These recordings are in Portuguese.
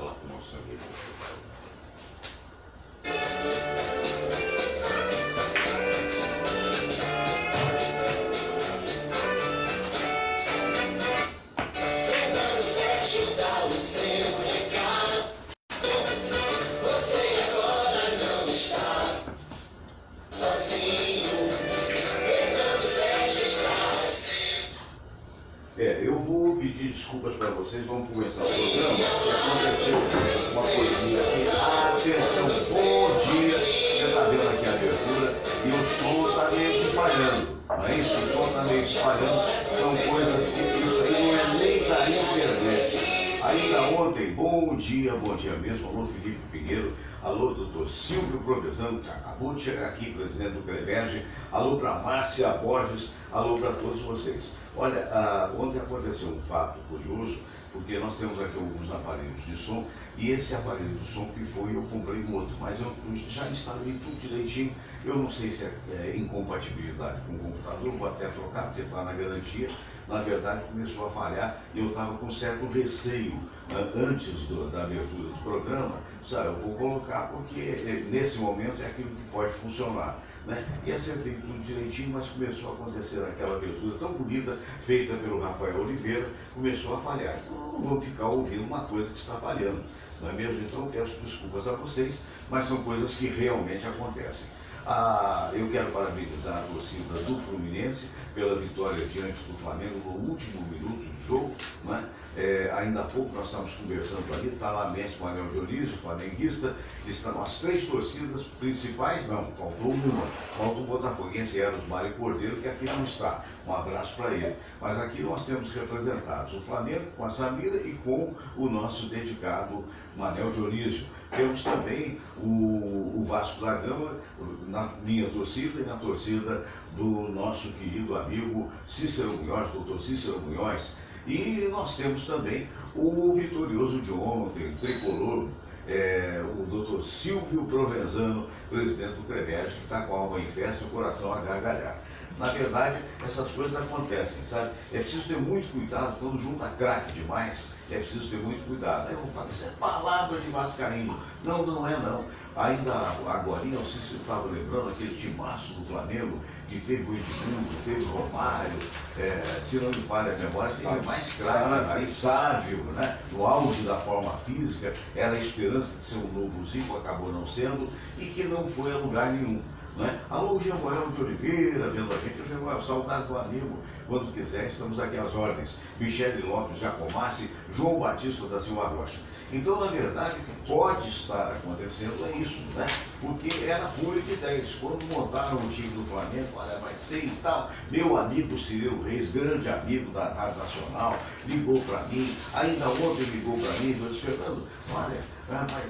falar com o nosso amigo. Eu vou pedir desculpas para vocês, vamos começar o programa. Aconteceu uma coisinha aqui. Atenção, bom dia. Você está vendo aqui a abertura e o som está meio que falhando. Não é isso? O som está meio que falhando. São coisas que isso aí não é nem da internet. Ainda ontem, bom dia mesmo. Alô, Felipe Pinheiro. Alô, doutor Silvio Provenzano, que acabou de chegar aqui, presidente do CREBERJ. Alô para Márcia Borges. Alô para todos vocês. Olha, ontem aconteceu um fato curioso, porque nós temos aqui alguns aparelhos de som, e esse aparelho de som que foi, eu comprei um outro, mas eu já instalei tudo direitinho. Eu não sei se é incompatibilidade com o computador, vou até trocar, porque está na garantia. Na verdade, começou a falhar e eu estava com certo receio antes da abertura do programa. Sabe, eu vou colocar porque nesse momento é aquilo que pode funcionar, né? E acertei tudo direitinho, mas começou a acontecer aquela abertura tão bonita, feita pelo Rafael Oliveira, começou a falhar. Então não vamos ficar ouvindo uma coisa que está falhando, não é mesmo? Então eu peço desculpas a vocês, mas são coisas que realmente acontecem. Eu quero parabenizar a torcida do Fluminense pela vitória diante do Flamengo no último minuto do jogo, né? Ainda há pouco nós estávamos conversando ali, está lá mesmo o Manuel Dionísio, flamenguista, estão as três torcidas principais, não, faltou uma, falta o botafoguense Eros Mário Cordeiro, que aqui não está, um abraço para ele. Mas aqui nós temos representados o Flamengo com a Samira e com o nosso dedicado Manuel Dionísio. Temos também o Vasco da Gama na minha torcida e na torcida do nosso querido amigo Cícero Munhoz, doutor Cícero Munhoz. E nós temos também o vitorioso de ontem, tricolor, o doutor Silvio Provenzano, presidente do CREBERJ, que está com a alma em festa e o coração a gargalhar. Na verdade, essas coisas acontecem, sabe? É preciso ter muito cuidado quando junta craque demais, é preciso ter muito cuidado. Aí eu vou falar, isso é palavra de vascaíno. Não, não é não. Ainda agora, eu não sei se eu estava lembrando aquele timaço do Flamengo, que teve o Edmundo, teve o Romário, se não me falha a memória, teve mais craque, aí Sávio, né? No auge da forma física, era a esperança de ser um novo Zico, acabou não sendo, e que não foi a lugar nenhum. Né? Alô, Gemoel de Oliveira, vendo a gente, o Gemoel, saudade do amigo, quando quiser, estamos aqui às ordens. Michele Lopes Jacomassi, João Batista da Silva Rocha. Então, na verdade, o que pode estar acontecendo é isso, né? Porque era pura de 10. Quando montaram o time do Flamengo, olha, vai ser e tal, meu amigo Cirilo Reis, grande amigo da Rádio Nacional, ligou para mim, ainda ontem ligou para mim, eu disse, Fernando, olha,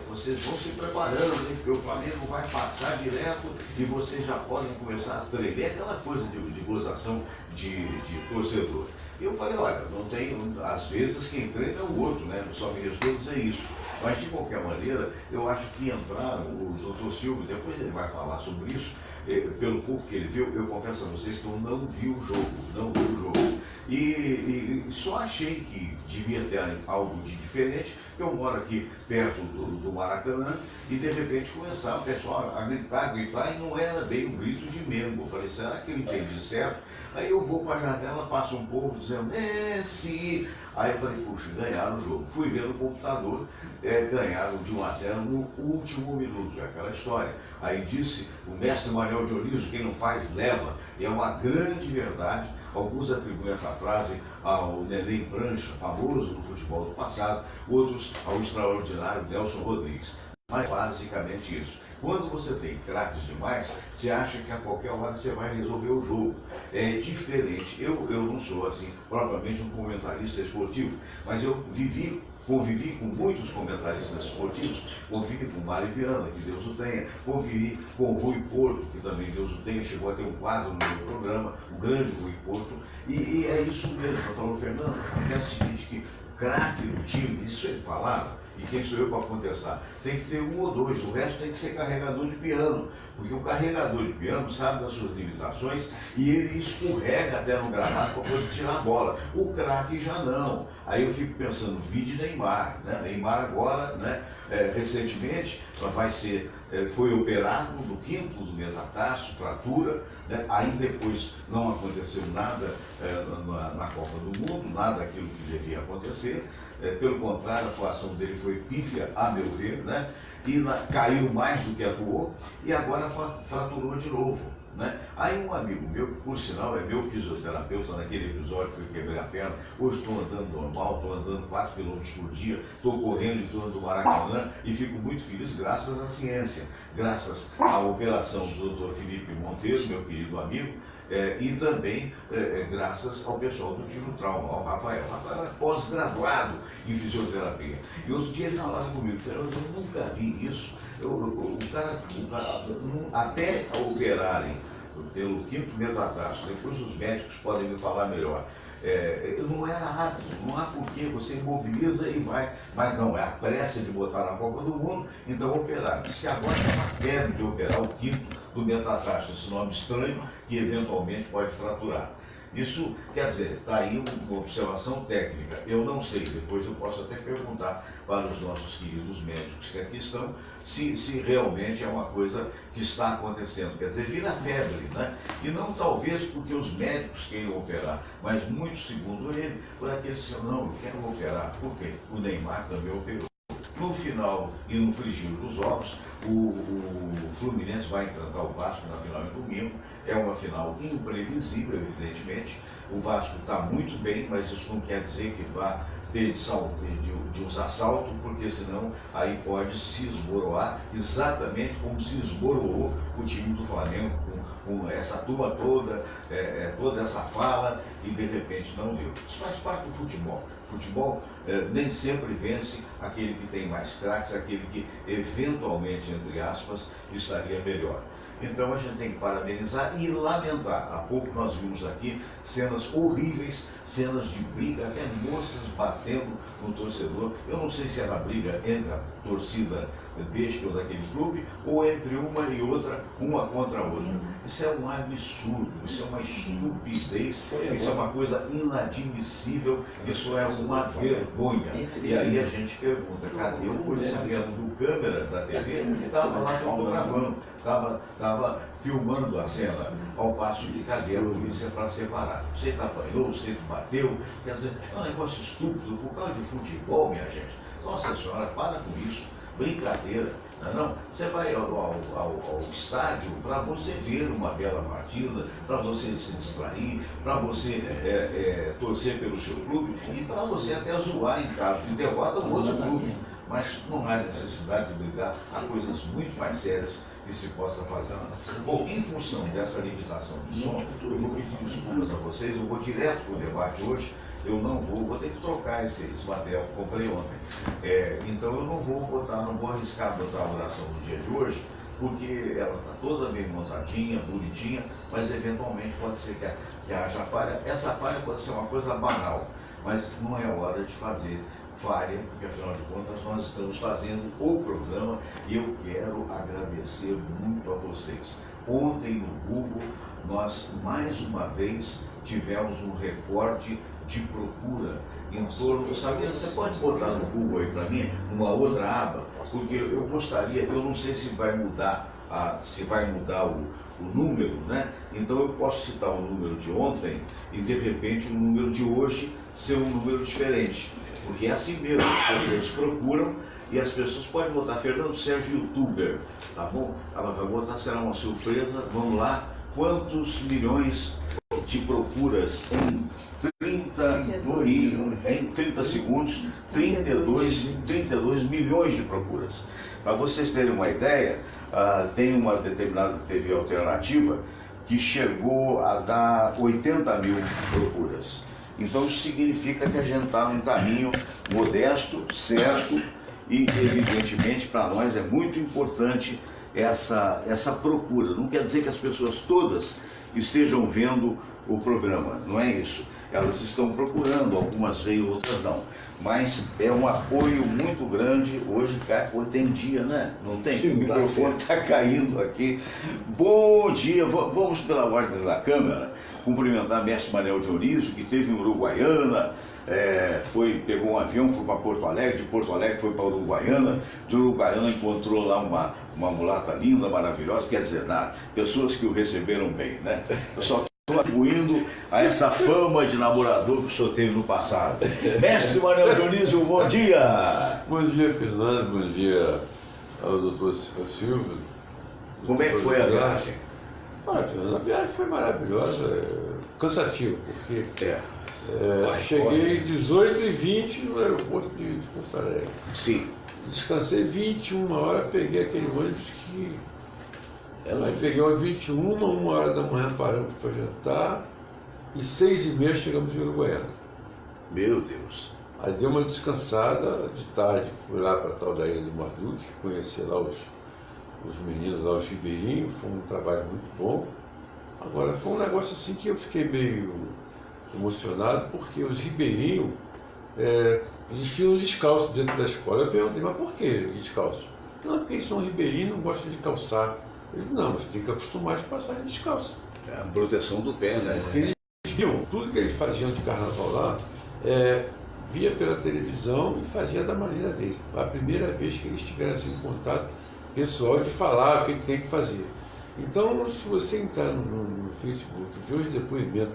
vocês vão se preparando, hein, porque o Flamengo vai passar direto e vocês já podem começar a tremer, aquela coisa de gozação de torcedor. E eu falei, olha, não tem, às vezes quem treina é o outro, né? Só me restou dizer isso. Mas de qualquer maneira, eu acho que entraram, o doutor Silvio, depois ele vai falar sobre isso, pelo pouco que ele viu, eu confesso a vocês que eu não vi o jogo, E só achei que devia ter algo de diferente. Eu moro aqui perto do Maracanã e de repente começava o pessoal a gritar, e não era bem um grito de Mengo. Eu falei, será que eu entendi certo? Aí eu vou para a janela, passa um povo dizendo, sim. Aí eu falei, puxa, ganharam o jogo. Fui ver no computador, ganharam de 1-0 no último minuto, é aquela história. Aí disse o mestre Manuel Dionísio, quem não faz, leva. E é uma grande verdade. Alguns atribuem essa frase ao Neném Prancha, famoso no futebol do passado, outros ao extraordinário Nelson Rodrigues. Mas basicamente isso. Quando você tem craques demais, você acha que a qualquer hora você vai resolver o jogo. É diferente. Eu não sou, assim, propriamente um comentarista esportivo, mas eu convivi com muitos comentaristas esportivos, convivi com o Mário Viana, que Deus o tenha, convivi com o Rui Porto, que também Deus o tenha, chegou a ter um quadro no meu programa, o grande Rui Porto, e é isso mesmo. Eu falo, Fernando, é o seguinte, que craque do time, isso ele falava, e quem sou eu para contestar? Tem que ter um ou dois, o resto tem que ser carregador de piano, porque o carregador de piano sabe das suas limitações e ele escorrega até no gramado para poder tirar a bola. O craque já não. Aí eu fico pensando, vídeo Neymar, né? Neymar agora, né, recentemente, foi operado no quinto do metatarso, fratura, né? Aí depois não aconteceu nada na Copa do Mundo, nada daquilo que devia acontecer. Pelo contrário, a atuação dele foi pífia, a meu ver, né? E caiu mais do que atuou e agora fraturou de novo, né? Aí um amigo meu, que por sinal é meu fisioterapeuta, naquele episódio que eu quebrei a perna, hoje estou andando normal, estou andando 4 km por dia, estou correndo em torno do Maracanã e fico muito feliz graças à ciência, graças à operação do Dr. Felipe Monteiro, meu querido amigo, e também graças ao pessoal do Tiro Trauma, ao Rafael. O Rafael é pós-graduado em fisioterapia. E outro dia ele falava comigo, Fernando, eu nunca vi isso. O cara, até operarem pelo quinto metatarso, depois os médicos podem me falar melhor. Não era rápido, não há porquê, você imobiliza e vai, mas não, é a pressa de botar na Copa do Mundo, então operar. Diz que agora é uma febre de operar o quinto do metatarso, esse nome estranho que eventualmente pode fraturar. Isso, quer dizer, está aí uma observação técnica. Eu não sei, depois eu posso até perguntar para os nossos queridos médicos que aqui estão, se realmente é uma coisa que está acontecendo. Quer dizer, vira febre, né? E não talvez porque os médicos queiram operar, mas muito, segundo ele, por aqueles que disseram, não, eu quero operar. Por quê? O Neymar também operou. No final e no frigir dos ovos, o Fluminense vai enfrentar o Vasco na final em domingo. É uma final imprevisível, evidentemente. O Vasco está muito bem, mas isso não quer dizer que vá ter de uns assaltos, porque senão aí pode se esboroar, exatamente como se esboroou o time do Flamengo, com essa turma toda, toda essa fala, e de repente não deu. Isso faz parte do futebol. Futebol nem sempre vence aquele que tem mais craques, aquele que eventualmente, entre aspas, estaria melhor. Então a gente tem que parabenizar e lamentar. Há pouco nós vimos aqui cenas horríveis, cenas de briga, até moças batendo no torcedor. Eu não sei se era briga entre a torcida deste ou daquele clube, ou entre uma e outra, uma contra a outra. Isso é um absurdo, isso é uma estupidez, isso é uma coisa inadmissível, isso é uma vergonha. E aí a gente pergunta, cadê o policiamento do câmera da TV que estava lá fotografando, estava filmando a cena, ao passo que cadê a polícia para separar? Você apanhou, você bateu, quer dizer, é um negócio estúpido por causa de futebol, minha gente. Nossa senhora, para com isso. Brincadeira, não. Você vai ao estádio para você ver uma bela partida, para você se distrair, para você torcer pelo seu clube e para você até zoar em caso de derrota o outro clube. Mas não há necessidade de brigar, há coisas muito mais sérias que se possa fazer. Bom, em função dessa limitação de som, eu vou pedir desculpas a vocês, eu vou direto para o debate hoje. Eu não vou ter que trocar esse material que comprei ontem. Então eu não vou arriscar botar a oração do dia de hoje, porque ela está toda bem montadinha, bonitinha, mas eventualmente pode ser que haja falha. Essa falha pode ser uma coisa banal, mas não é hora de fazer falha, porque afinal de contas nós estamos fazendo o programa e eu quero agradecer muito a vocês. Ontem no Google nós mais uma vez tivemos um recorde de procura em torno, sabia? Você pode botar no Google aí para mim, uma outra aba, porque eu gostaria, eu não sei se vai mudar, o número, né? Então eu posso citar o número de ontem e de repente o número de hoje ser um número diferente, porque é assim mesmo, as pessoas procuram e as pessoas podem botar Fernando Sérgio YouTuber, tá bom? Ela vai botar, será uma surpresa, vamos lá, quantos milhões de procuras em 30 segundos, 32 milhões de procuras. Para vocês terem uma ideia, tem uma determinada TV alternativa que chegou a dar 80 mil procuras. Então isso significa que a gente está num caminho modesto, certo, e evidentemente para nós é muito importante essa procura. Não quer dizer que as pessoas todas estejam vendo o programa, não é isso. elas estão procurando, algumas veio, outras não. Mas é um apoio muito grande. Hoje tem dia, né? Não tem? O microfone está caindo aqui. Bom dia, vamos pela ordem da câmera, cumprimentar mestre Manuel Dionísio, que esteve em Uruguaiana, pegou um avião, foi para Porto Alegre, de Porto Alegre foi para Uruguaiana, de Uruguaiana encontrou lá uma mulata linda, maravilhosa, quer dizer, pessoas que o receberam bem, né? Eu só estou atribuindo a essa fama de namorador que o senhor teve no passado. Mestre Manuel Dionísio, bom dia! Bom dia, Fernando, bom dia ao doutor Silvio. Como é que foi a viagem? Olha, Fernando, a viagem foi maravilhosa, cansativa, porque cheguei 18h20 no aeroporto de Porto Alegre. Sim. Descansei 21 horas, peguei aquele ônibus que... Aí peguei uma 21, 1h da manhã paramos para jantar, e 6h30 chegamos em Uruguaiana. Meu Deus. Aí dei uma descansada, de tarde fui lá para a tal da Ilha do Marduque, conhecer lá os meninos, lá os ribeirinhos, foi um trabalho muito bom. Agora foi um negócio assim que eu fiquei meio emocionado, porque os ribeirinhos, eles ficam descalços dentro da escola. Eu perguntei, mas por que descalços? Não, porque eles são ribeirinhos e não gostam de calçar. Eu disse, não, mas tem que acostumar a passar descalço. É a proteção do pé, né? Porque eles viam, tudo que eles faziam de carnaval lá, via pela televisão e fazia da maneira deles. A primeira vez que eles tiveram assim, um contato pessoal de falar o que tem que fazer. Então, se você entrar no Facebook e ver os depoimentos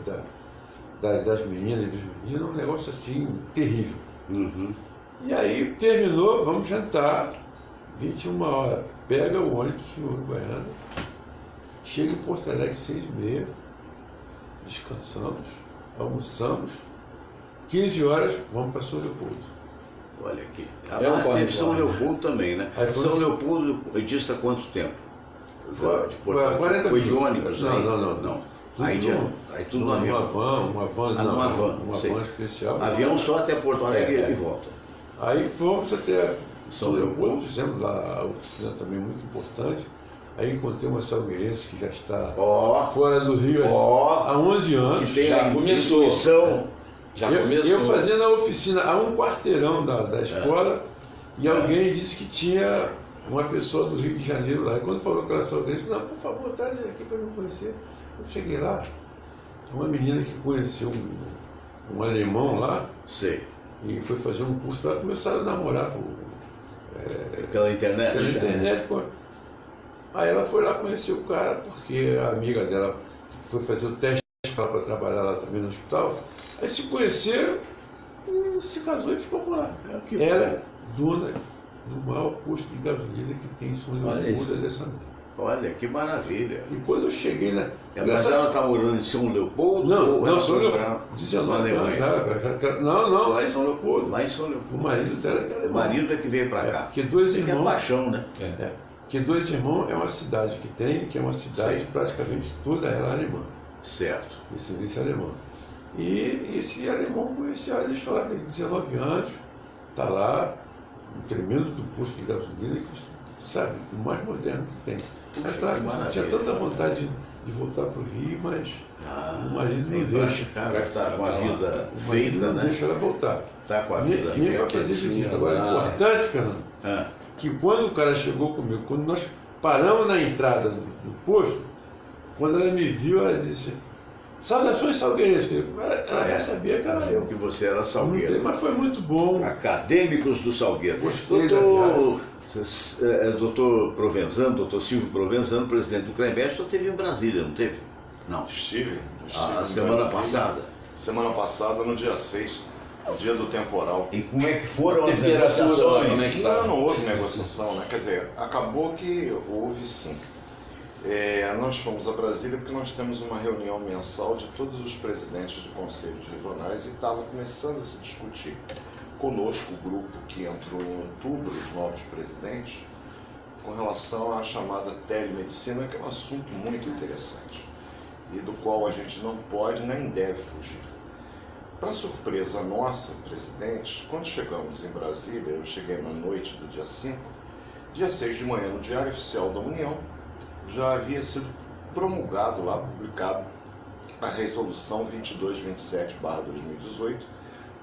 das meninas e dos meninos, é um negócio assim terrível. Uhum. E aí terminou, vamos jantar, 21 horas, pega o ônibus em Uruguaiana, chega em Porto Alegre 6h30, descansamos, almoçamos, 15 horas, vamos para São Leopoldo. Olha aqui. Teve São Leopoldo também, né? São Leopoldo dista quanto tempo? Foi de ônibus? Não. Aí tudo no avião. Uma van especial. Avião só até Porto Alegre e volta. Aí fomos até São Leopoldo, fizemos lá a oficina também muito importante. Aí encontrei uma salgueirense que já está fora do Rio há 11 anos. Que tem já começou. Eu fazendo a oficina a um quarteirão da escola e alguém disse que tinha uma pessoa do Rio de Janeiro lá. E quando falou que era salgueirense, não, por favor, traz ele aqui para eu conhecer. Eu cheguei lá, uma menina que conheceu um alemão lá. Sei. E foi fazer um curso lá, começaram a namorar pela internet? Pela internet. Aí ela foi lá conhecer o cara, porque a amiga dela foi fazer o teste para trabalhar lá também no hospital. Aí se conheceram, se casou e ficou por lá. Era dona do maior posto de gasolina que tem em São Leopoldo dessa noite. Olha, que maravilha. E quando eu cheguei na... Mas ela está morando em São Leopoldo? Não, São Leopoldo. 19 anos. Não, lá em São Leopoldo. Lá em São Leopoldo. O marido dela que era o marido é que veio para cá. Porque dois irmãos... É paixão, né? Porque Dois Irmãos é uma cidade que é uma cidade praticamente toda ela alemã. Certo. Descendência alemã. E esse alemão conheceu ela, deixou lá com 19 anos, está lá, um tremendo do posto de gasolina, que sabe, o mais moderno que tem. Mas claro, tinha tanta vontade de voltar para o Rio, mas o marido não deixa. Está com a vida feita, o marido não deixa ela voltar. Está com a vida nem para fazer visita. Agora, é importante, Fernando, que quando o cara chegou comigo, quando nós paramos na entrada do posto, quando ela me viu, ela disse: saudações salgueiras. Ela já sabia que era eu. Que você era salgueiro. Mas foi muito bom. Acadêmicos do Salgueiro. Gostei doutor Provenzano, doutor Silvio Provenzano, presidente do CREMEST, esteve em Brasília, não teve? Não. Estive a semana passada? Semana passada, no dia 6, no dia do temporal. E como é que foram as negociações? Como é que não houve negociação, né? Quer dizer, acabou que houve sim. Nós fomos a Brasília porque nós temos uma reunião mensal de todos os presidentes de conselhos regionais e estava começando a se discutir conosco, o grupo que entrou em outubro, os novos presidentes, com relação à chamada telemedicina, que é um assunto muito interessante e do qual a gente não pode nem deve fugir. Para surpresa nossa, presidente, quando chegamos em Brasília, eu cheguei na noite do dia 5, dia 6 de manhã, no Diário Oficial da União, já havia sido promulgado lá, publicado, a resolução 2227/2018,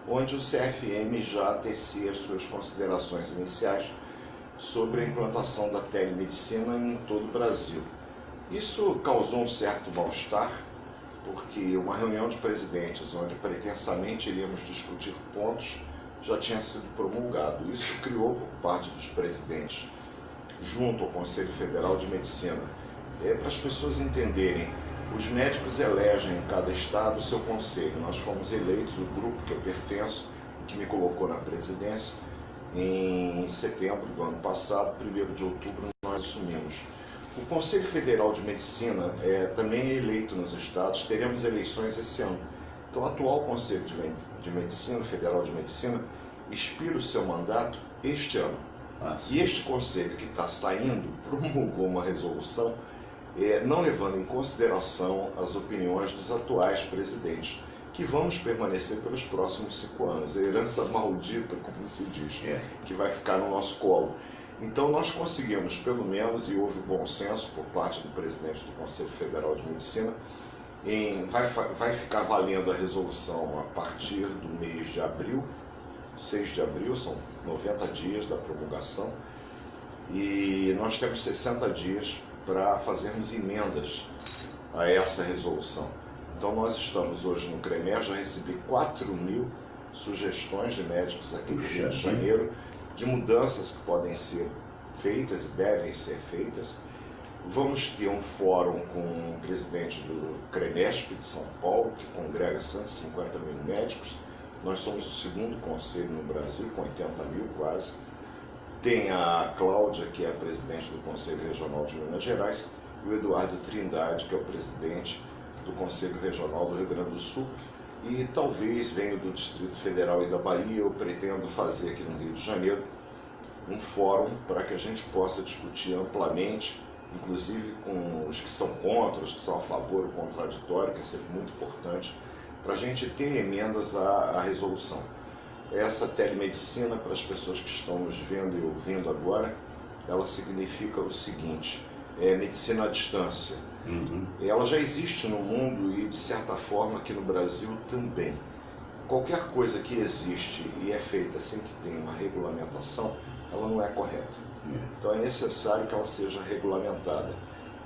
onde o CFM já tecia as suas considerações iniciais sobre a implantação da telemedicina em todo o Brasil. Isso causou um certo mal-estar, porque uma reunião de presidentes, onde pretensamente iríamos discutir pontos, já tinha sido promulgado. Isso criou, por parte dos presidentes, junto ao Conselho Federal de Medicina, para as pessoas entenderem, os médicos elegem em cada estado o seu conselho. Nós fomos eleitos, o grupo que eu pertenço, que me colocou na presidência, em setembro do ano passado, 1º de outubro, nós assumimos. O Conselho Federal de Medicina também é eleito nos estados, teremos eleições esse ano. Então, o atual Conselho de Medicina, Federal de Medicina, expira o seu mandato este ano. E este conselho que está saindo promulgou uma resolução não levando em consideração as opiniões dos atuais presidentes, que vamos permanecer pelos próximos 5 anos. A herança maldita, como se diz, que vai ficar no nosso colo. Então nós conseguimos, pelo menos, e houve bom senso por parte do presidente do Conselho Federal de Medicina, vai ficar valendo a resolução a partir do mês de abril, 6 de abril, são 90 dias da promulgação, e nós temos 60 dias para fazermos emendas a essa resolução. Então nós estamos hoje no CREMER, já recebi 4.000 sugestões de médicos aqui do Rio de Janeiro, de mudanças que podem ser feitas e devem ser feitas. Vamos ter um fórum com o presidente do CREMESP de São Paulo, que congrega 150.000 médicos. Nós somos o segundo conselho no Brasil, com 80.000 quase. Tem a Cláudia, que é a presidente do Conselho Regional de Minas Gerais, e o Eduardo Trindade, que é o presidente do Conselho Regional do Rio Grande do Sul. E talvez venha do Distrito Federal e da Bahia. Eu pretendo fazer aqui no Rio de Janeiro um fórum para que a gente possa discutir amplamente, inclusive com os que são contra, os que são a favor, o contraditório, que é sempre muito importante, para a gente ter emendas à resolução. Essa telemedicina, para as pessoas que estão nos vendo e ouvindo agora, ela significa o seguinte: medicina à distância. Ela já existe no mundo e, de certa forma, aqui no Brasil também. Qualquer coisa que existe e é feita sem que tenha uma regulamentação, ela não é correta. Então é necessário que ela seja regulamentada.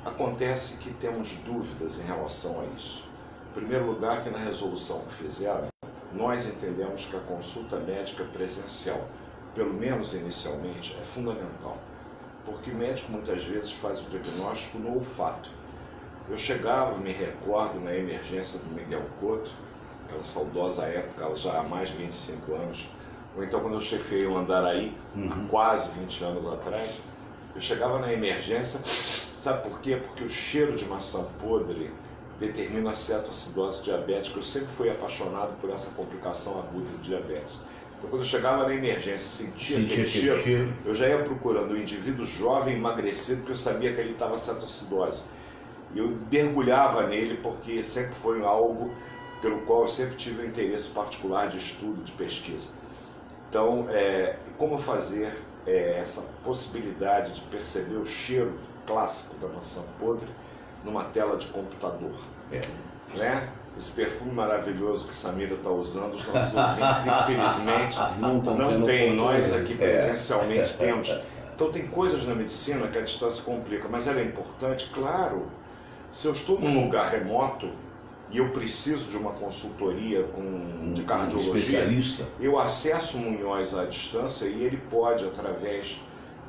Acontece que temos dúvidas em relação a isso. Em primeiro lugar, que na resolução que fizeram, nós entendemos que a consulta médica presencial, pelo menos inicialmente, é fundamental. Porque o médico muitas vezes faz o diagnóstico no olfato. Eu chegava, me recordo, na emergência do Miguel Couto, aquela saudosa época, já há mais de 25 anos, ou então quando eu chefiei o Andaraí, há quase 20 anos atrás, eu chegava na emergência, sabe por quê? Porque o cheiro de maçã podre determina a cetoacidose diabética. Eu sempre fui apaixonado por essa complicação aguda de diabetes. Então, quando eu chegava na emergência, sentia aquele cheiro, eu já ia procurando um indivíduo jovem, emagrecido, porque eu sabia que ele estava cetoacidose. E eu mergulhava nele porque sempre foi algo pelo qual eu sempre tive um interesse particular de estudo, de pesquisa. Então, como fazer essa possibilidade de perceber o cheiro clássico da maçã podre numa tela de computador? Né? Esse perfume maravilhoso que Samira está usando, os nossos ouvintes, infelizmente, não tem. Nós aqui presencialmente temos. Então, tem coisas na medicina que a distância complica, mas ela é importante, claro. Se eu estou num lugar remoto e eu preciso de uma consultoria de cardiologia, eu acesso o Munhoz à distância e ele pode, através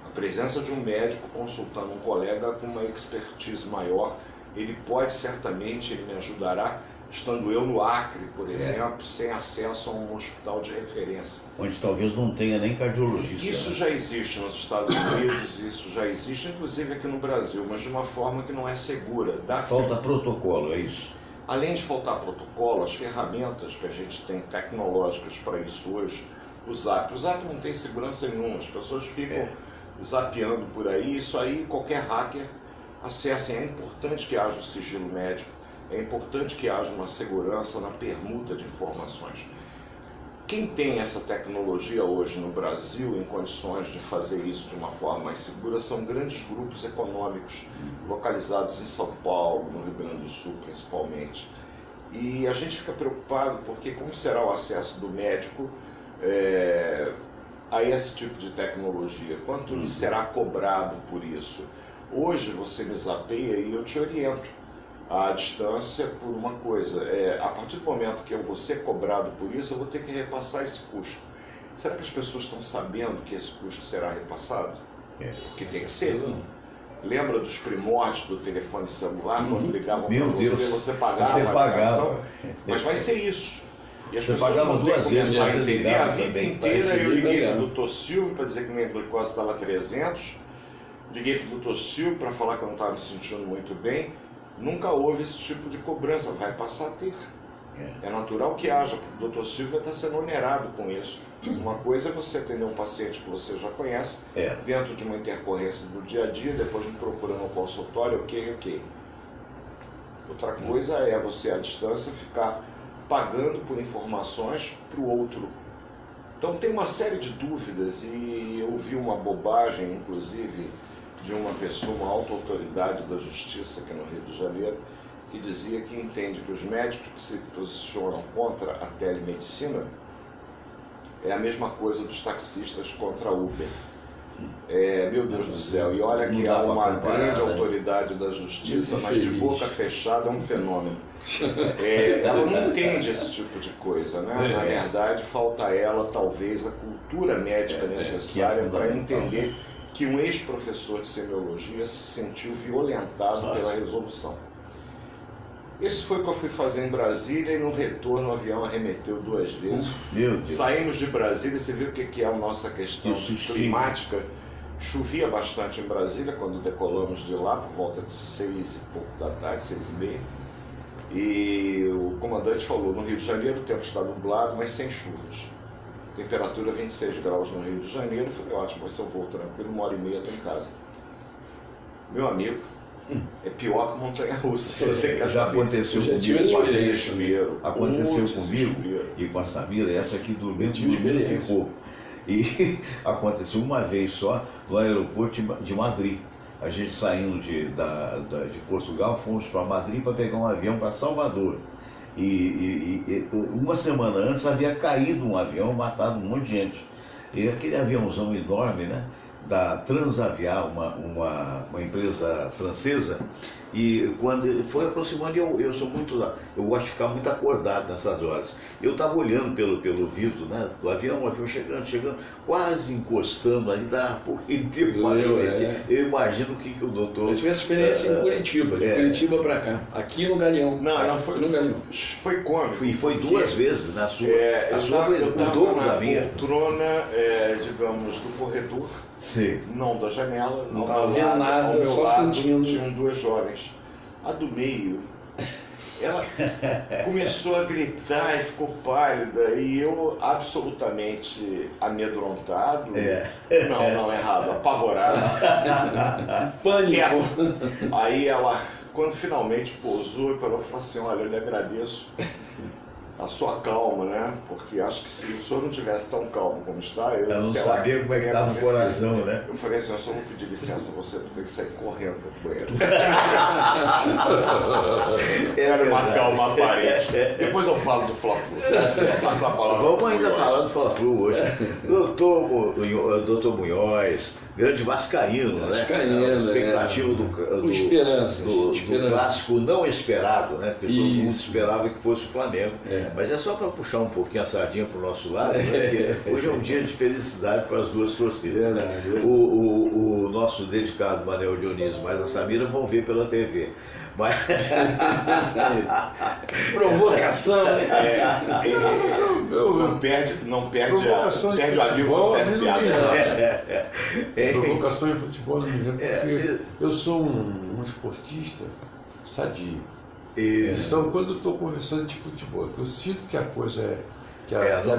da presença de um médico, consultando um colega com uma expertise maior, ele pode certamente, ele me ajudará, estando eu no Acre, por exemplo, sem acesso a um hospital de referência. Onde talvez não tenha nem cardiologista. Isso já existe nos Estados Unidos, isso já existe inclusive aqui no Brasil, mas de uma forma que não é segura. Falta protocolo, é isso? Além de faltar protocolo, as ferramentas que a gente tem tecnológicas para isso hoje, o Zap não tem segurança nenhuma, as pessoas ficam zapeando por aí, isso aí qualquer hacker acessa. É importante que haja o sigilo médico, é importante que haja uma segurança na permuta de informações. Quem tem essa tecnologia hoje no Brasil em condições de fazer isso de uma forma mais segura são grandes grupos econômicos localizados em São Paulo, no Rio Grande do Sul principalmente. E a gente fica preocupado porque como será o acesso do médico a esse tipo de tecnologia? Quanto lhe será cobrado por isso? Hoje você me zapeia e eu te oriento à distância por uma coisa. A partir do momento que eu vou ser cobrado por isso, eu vou ter que repassar esse custo. Será que as pessoas estão sabendo que esse custo será repassado? Porque tem que ser. Lembra dos primórdios do telefone celular, quando ligavam para você pagava a ligação? Mas vai ser isso. E as pessoas vão ter que começar a entender. A vida inteira eu liguei para o Dr. Silvio para dizer que minha glicose estava 300, liguei para o Dr. Silvio para falar que eu não estava me sentindo muito bem. Nunca houve esse tipo de cobrança, vai passar a ter. É natural que haja, porque o Dr. Silvio está sendo onerado com isso. Uma coisa é você atender um paciente que você já conhece, dentro de uma intercorrência do dia a dia, depois de procurando um consultório, ok. Outra coisa é você, à distância, ficar pagando por informações para o outro. Então tem uma série de dúvidas e eu vi uma bobagem, inclusive, de uma pessoa, uma alta autoridade da justiça aqui no Rio de Janeiro, que dizia que entende que os médicos que se posicionam contra a telemedicina é a mesma coisa dos taxistas contra a Uber. Meu Deus do céu, e olha que há uma grande autoridade da justiça, mas de boca fechada é um fenômeno. Ela não entende esse tipo de coisa, né? Na verdade, falta a ela talvez a cultura médica necessária para entender que um ex-professor de semiologia se sentiu violentado pela resolução. Isso foi o que eu fui fazer em Brasília e no retorno o avião arremeteu 2 vezes. Meu Deus. Saímos de Brasília, você viu o que é a nossa questão climática. Chovia bastante em Brasília quando decolamos de lá, por volta de 6 e pouco da tarde, 6h30. E o comandante falou, no Rio de Janeiro o tempo está nublado, mas sem chuvas. Temperatura 26 graus no Rio de Janeiro. Eu falei, ótimo, vai ser um voo tranquilo, 1h30 eu estou em casa. Meu amigo, é pior que montanha-russa, se você quer já saber. Aconteceu comigo e com a Samira, essa aqui dormiu, ficou. E aconteceu uma vez só no aeroporto de Madrid. A gente saindo de Portugal, fomos para Madrid para pegar um avião para Salvador. E uma semana antes havia caído um avião, matado um monte de gente. E aquele aviãozão enorme, né? Da Transavial, uma empresa francesa, e quando ele foi aproximando, eu sou muito lá, eu gosto de ficar muito acordado nessas horas. Eu estava olhando pelo vidro, né, do avião, o avião chegando, quase encostando ali, eu imagino o que o doutor... Eu tive essa experiência em Curitiba, de Curitiba para cá, aqui no Galeão. Não, foi no Galeão. Foi cômico. E foi 2 vezes, na sua. A sua foi o dobro da minha. Poltrona, digamos, do corredor. Sim. Não da janela, não estava vendo nada, só sentindo. Tinham 2 jovens. A do meio, ela começou a gritar e ficou pálida, e eu absolutamente amedrontado. Não, errado, apavorado. Pânico. Aí ela, quando finalmente pousou, eu falei assim, olha, eu lhe agradeço a sua calma, né? Porque acho que se o senhor não tivesse tão calmo como está, eu não sabia como é que estava o coração, né? Eu falei assim, eu só vou pedir licença a você, tem que sair correndo para o banheiro. Era uma calma aparente. Depois eu falo do Fla-Flu. Passar a palavra. Vamos ainda falar do Fla-Flu hoje. Doutor Munhoz, grande vascaíno, né? Expectativa do clássico não esperado, né? Porque todo mundo esperava que fosse o Flamengo. Mas é só para puxar um pouquinho a sardinha para o nosso lado, né? Porque hoje é um dia de felicidade para as duas torcidas. O nosso dedicado Manuel Dionísio, mas a Samira vão ver pela TV. Mas... Provocação, né? Não perde o amigo, não perde piada. Provocação em futebol não me lembro, porque eu sou um esportista sadio. Então, quando eu estou conversando de futebol, eu sinto que a coisa é... que a piada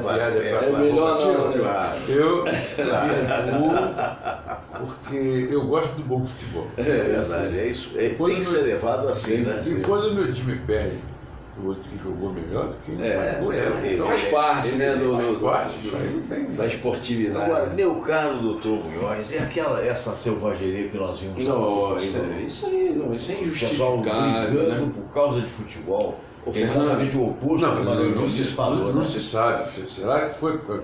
é melhor não, claro. Eu porque eu gosto do bom futebol. É verdade, é isso. Tem que ser levado assim, né? E quando o meu time perde, o outro que jogou melhor do que então faz parte, né, da esportividade. Agora, meu caro doutor Munhoz, essa selvageria que nós vimos. Não, isso é injustificado, brigando, né? Por causa de futebol. É exatamente o oposto do que o Manuel Júnior falou. Não se sabe. Será que foi? Foi.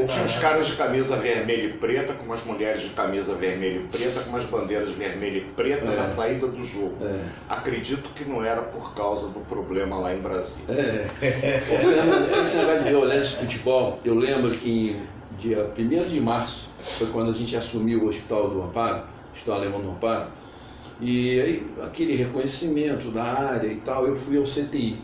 Tinha uns caras de camisa vermelha e preta, com umas mulheres de camisa vermelha e preta, com umas bandeiras vermelha e preta na saída do jogo. Acredito que não era por causa do problema lá em Brasília. Esse negócio de violência de futebol, eu lembro que dia 1º de março foi quando a gente assumiu o Hospital do Amparo, Hospital Alemão do Amparo, e aí aquele reconhecimento da área e tal, eu fui ao CTI.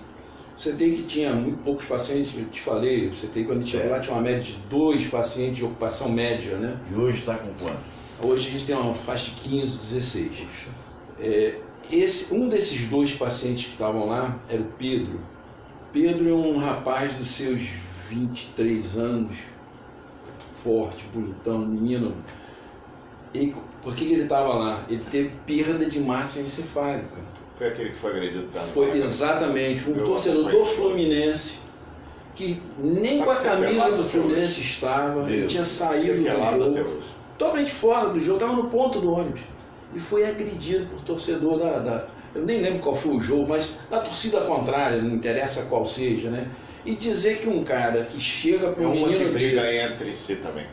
O CTI que tinha muito poucos pacientes, eu te falei, o CTI quando a gente chegou lá tinha uma média de 2 pacientes de ocupação média, né? E hoje está com quanto? Hoje a gente tem uma faixa de 15, 16. Um desses 2 pacientes que estavam lá era o Pedro. Pedro é um rapaz dos seus 23 anos, forte, bonitão, menino. E por que ele estava lá? Ele teve perda de massa encefálica. Foi aquele que foi agredido pela Foi exatamente um torcedor do Fluminense que nem com a camisa do Fluminense estava, ele tinha saído do jogo, totalmente fora do jogo, estava no ponto do ônibus e foi agredido por torcedor eu nem lembro qual foi o jogo, mas da torcida contrária, não interessa qual seja, né? E dizer que um cara que chega para um menino que briga desse, entre si também.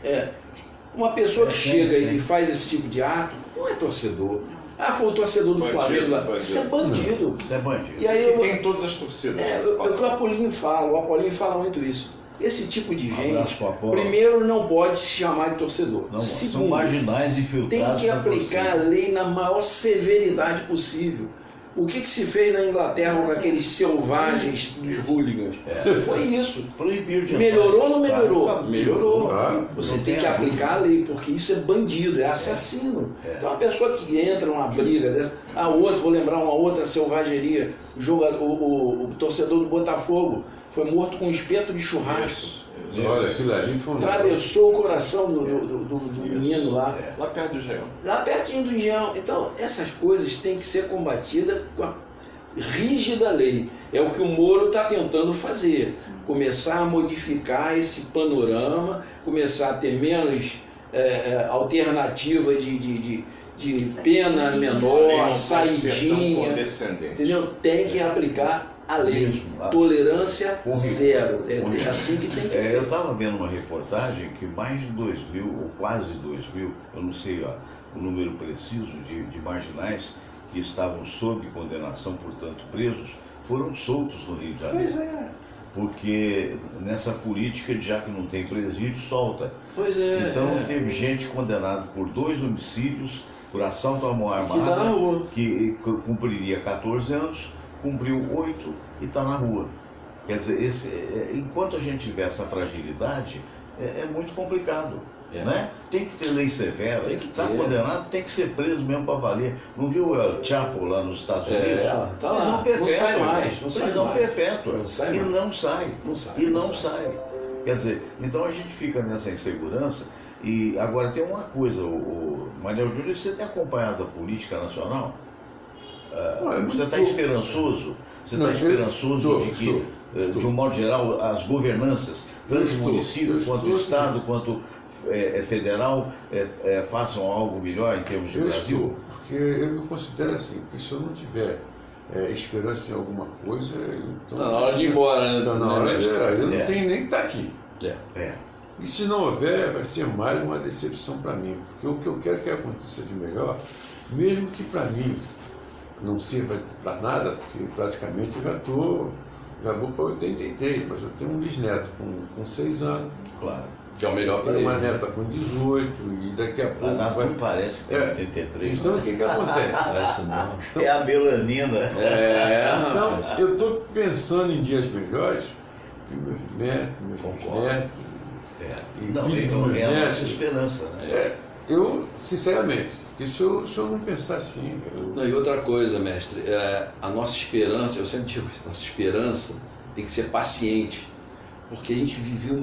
Uma pessoa que chega e faz esse tipo de ato, não é torcedor. Foi o torcedor do Flamengo lá. Isso é bandido. Isso é bandido. E aí tem todas as torcidas. O Apolinho fala muito isso. Esse tipo de gente, primeiro, não pode se chamar de torcedor. Não, segundo, são marginais infiltrados. Tem que aplicar a lei na maior severidade possível. O que se fez na Inglaterra com aqueles selvagens dos hooligans? Foi isso. Proibir de melhorou ou não melhorou? Melhorou. Claro. Você tem que aplicar a lei, porque isso é bandido, é assassino. Então uma pessoa que entra numa briga dessa, vou lembrar uma outra selvageria, o torcedor do Botafogo foi morto com um espeto de churrasco. Olha, aquilo ali foi atravessou o coração do menino lá. Lá perto do Engenhão. Lá pertinho do Engenhão. Então, essas coisas têm que ser combatidas com a rígida lei. É o que o Moro está tentando fazer. Começar a modificar esse panorama, começar a ter menos alternativa de pena menor, saidinha. Entendeu? Tem que aplicar a lei. Tolerância zero. É assim que tem que ser. Eu estava vendo uma reportagem que mais de 2.000, ou quase 2.000, eu não sei o número preciso de marginais que estavam sob condenação, portanto presos, foram soltos no Rio de Janeiro. Pois é. Porque nessa política de já que não tem presídio, solta. Pois é. Então teve gente condenada por 2 homicídios, por assalto à mão armada, que tá na rua, que cumpriria 14 anos, cumpriu 8 e está na rua. Quer dizer, enquanto a gente tiver essa fragilidade, é muito complicado. Né? Tem que ter lei severa, tem que estar condenado, tem que ser preso mesmo para valer. Não viu o El Chapo lá nos Estados Unidos? Tá lá. Não sai mais. Prisão perpétua. E não sai. Não sai. Quer dizer, então a gente fica nessa insegurança. E agora tem uma coisa, o Manuel Júnior, você tem acompanhado a política nacional? Você está esperançoso? Você está esperançoso de que, de um modo geral, as governanças, tanto o município quanto o Estado, quanto federal, façam algo melhor em termos de Brasil? Porque eu me considero assim, porque se eu não tiver esperança em alguma coisa, então... Na hora de ir embora, né? Então, na hora de sair, eu não tenho nem que estar aqui. E se não houver, vai ser mais uma decepção para mim, porque o que eu quero que aconteça de melhor, mesmo que para mim não sirva para nada, porque praticamente eu já vou para 83, mas eu tenho um bisneto com 6 anos. Claro. Que é o melhor para ele. Uma neta com 18 e daqui a pouco vai... Parece que é 83. Então o que acontece? Parece não. Então, é a melanina. Então eu estou pensando em dias melhores, para meus netos, meus bisnetos. É a nossa esperança, né? Eu, sinceramente, porque se eu não pensar assim... Não, e outra coisa, mestre, a nossa esperança, eu sempre digo que a nossa esperança tem que ser paciente, porque a gente viveu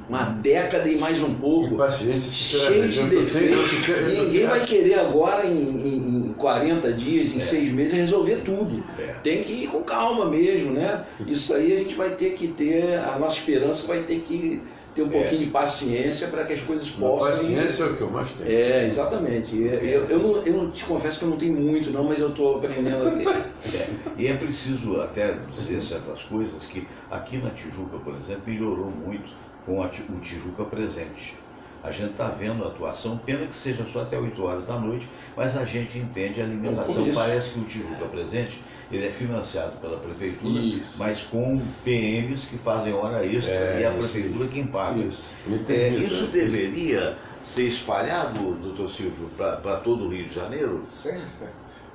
uma década e mais um pouco, cheio de defeitos, ninguém vai querer agora em 40 dias, em 6 meses, resolver tudo. Tem que ir com calma mesmo, né? Isso aí a gente vai ter que ter, a nossa esperança vai ter que ter um pouquinho de paciência para que as coisas possam... Paciência é o que eu mais tenho. Exatamente. Eu não te confesso que eu não tenho muito não, mas eu estou aprendendo a ter. E é preciso até dizer certas coisas que aqui na Tijuca, por exemplo, melhorou muito com o Tijuca Presente. A gente está vendo a atuação, pena que seja só até 8 horas da noite, mas a gente entende a alimentação. Parece que o Tijuca Presente ele é financiado pela prefeitura, mas com PMs que fazem hora extra e a prefeitura quem paga. Isso deveria ser espalhado, doutor Silvio, para todo o Rio de Janeiro?